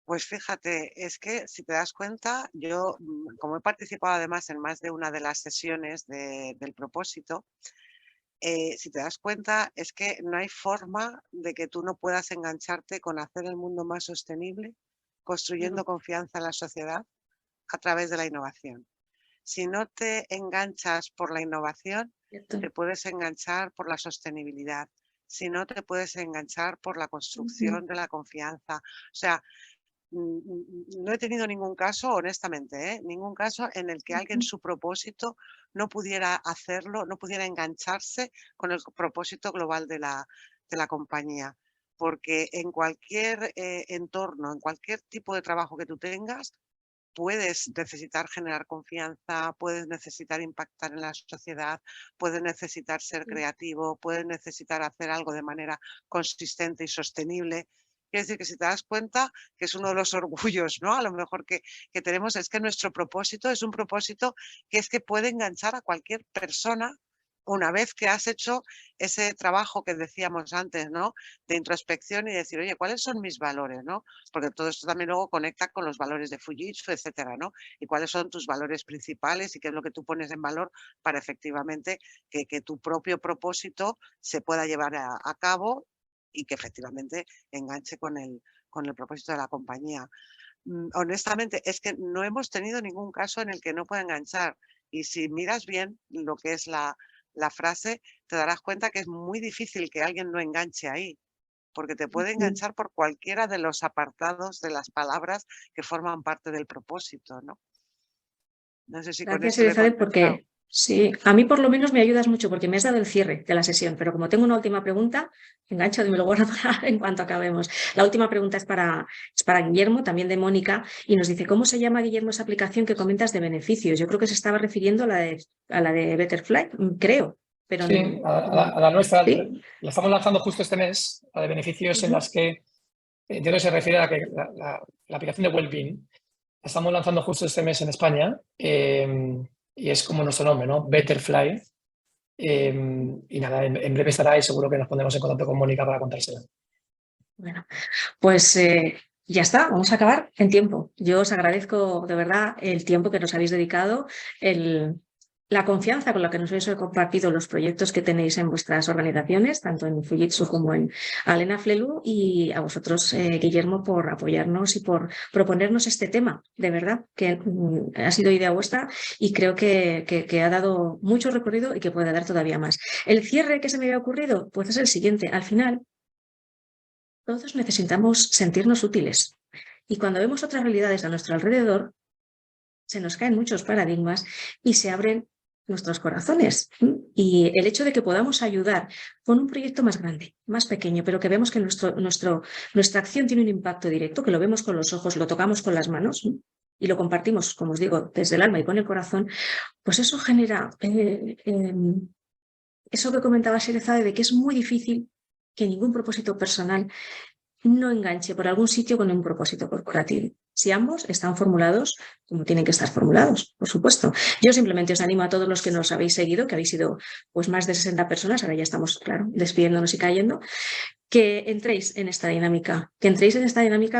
Speaker 2: Pues fíjate, es que si te das cuenta, yo como he participado además en más de una de las sesiones del propósito, si te das cuenta es que no hay forma de que tú no puedas engancharte con hacer el mundo más sostenible, construyendo confianza en la sociedad a través de la innovación. Si no te enganchas por la innovación, te puedes enganchar por la sostenibilidad. Si no, te puedes enganchar por la construcción de la confianza. O sea, no he tenido ningún caso, honestamente, ningún caso en el que alguien su propósito no pudiera hacerlo, no pudiera engancharse con el propósito global de la compañía. Porque en cualquier entorno, en cualquier tipo de trabajo que tú tengas, puedes necesitar generar confianza, puedes necesitar impactar en la sociedad, puedes necesitar ser creativo, puedes necesitar hacer algo de manera consistente y sostenible. Quiero decir que si te das cuenta que es uno de los orgullos, ¿no? A lo mejor que tenemos es que nuestro propósito es un propósito que es que puede enganchar a cualquier persona una vez que has hecho ese trabajo que decíamos antes, ¿no? De introspección y decir, oye, ¿cuáles son mis valores, no? Porque todo esto también luego conecta con los valores de Fujitsu, etcétera, ¿no? Y cuáles son tus valores principales y qué es lo que tú pones en valor para efectivamente que tu propio propósito se pueda llevar a cabo y que efectivamente enganche con el propósito de la compañía. Honestamente, es que no hemos tenido ningún caso en el que no pueda enganchar. Y si miras bien lo que es la frase, te darás cuenta que es muy difícil que alguien no enganche ahí, porque te puede enganchar por cualquiera de los apartados de las palabras que forman parte del propósito, ¿no? No sé si con
Speaker 1: Gracias,
Speaker 2: esto le he
Speaker 1: Elizabeth,
Speaker 2: contestado.
Speaker 1: porque sí, a mí por lo menos me ayudas mucho porque me has dado el cierre de la sesión, pero como tengo una última pregunta, engancho y me lo guardo en cuanto acabemos. La última pregunta es para Guillermo, también de Mónica, y nos dice, ¿cómo se llama, Guillermo, esa aplicación que comentas de beneficios? Yo creo que se estaba refiriendo a la de Betterfly, creo. Pero
Speaker 5: sí, a la nuestra.
Speaker 1: ¿sí?
Speaker 5: La estamos lanzando justo este mes, la de beneficios en las que, entiendo que se refiere a que la aplicación de Wellbeing, la estamos lanzando justo este mes en España y es como nuestro nombre, ¿no? Betterfly. Y nada, en breve estará y seguro que nos pondremos en contacto con Mónica para contársela.
Speaker 1: Bueno, pues ya está, vamos a acabar en tiempo. Yo os agradezco de verdad el tiempo que nos habéis dedicado, la confianza con la que nos habéis compartido los proyectos que tenéis en vuestras organizaciones, tanto en Fujitsu como en Alena Flelu, y a vosotros, Guillermo, por apoyarnos y por proponernos este tema, de verdad, que ha sido idea vuestra y creo que ha dado mucho recorrido y que puede dar todavía más. El cierre que se me había ocurrido, pues es el siguiente. Al final, todos necesitamos sentirnos útiles. Y cuando vemos otras realidades a nuestro alrededor, se nos caen muchos paradigmas y se abren nuestros corazones. Y el hecho de que podamos ayudar con un proyecto más grande, más pequeño, pero que vemos que nuestra acción tiene un impacto directo, que lo vemos con los ojos, lo tocamos con las manos y lo compartimos, como os digo, desde el alma y con el corazón, pues eso genera eso que comentaba Sherezade, de que es muy difícil que ningún propósito personal no enganche por algún sitio con un propósito corporativo. Si ambos están formulados como tienen que estar formulados, por supuesto. Yo simplemente os animo a todos los que nos habéis seguido, que habéis sido pues más de 60 personas, ahora ya estamos, claro, despidiéndonos y cayendo, que entréis en esta dinámica,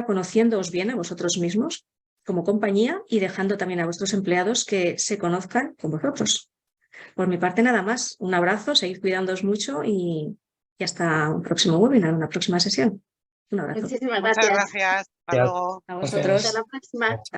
Speaker 1: conociéndoos bien a vosotros mismos como compañía y dejando también a vuestros empleados que se conozcan con vosotros. Por mi parte nada más, un abrazo, seguid cuidándoos mucho y hasta un próximo webinar, una próxima sesión. Un abrazo.
Speaker 4: Muchísimas
Speaker 2: Muchas
Speaker 4: gracias.
Speaker 2: gracias. Hasta luego.
Speaker 1: A vosotros.
Speaker 4: Hasta la próxima.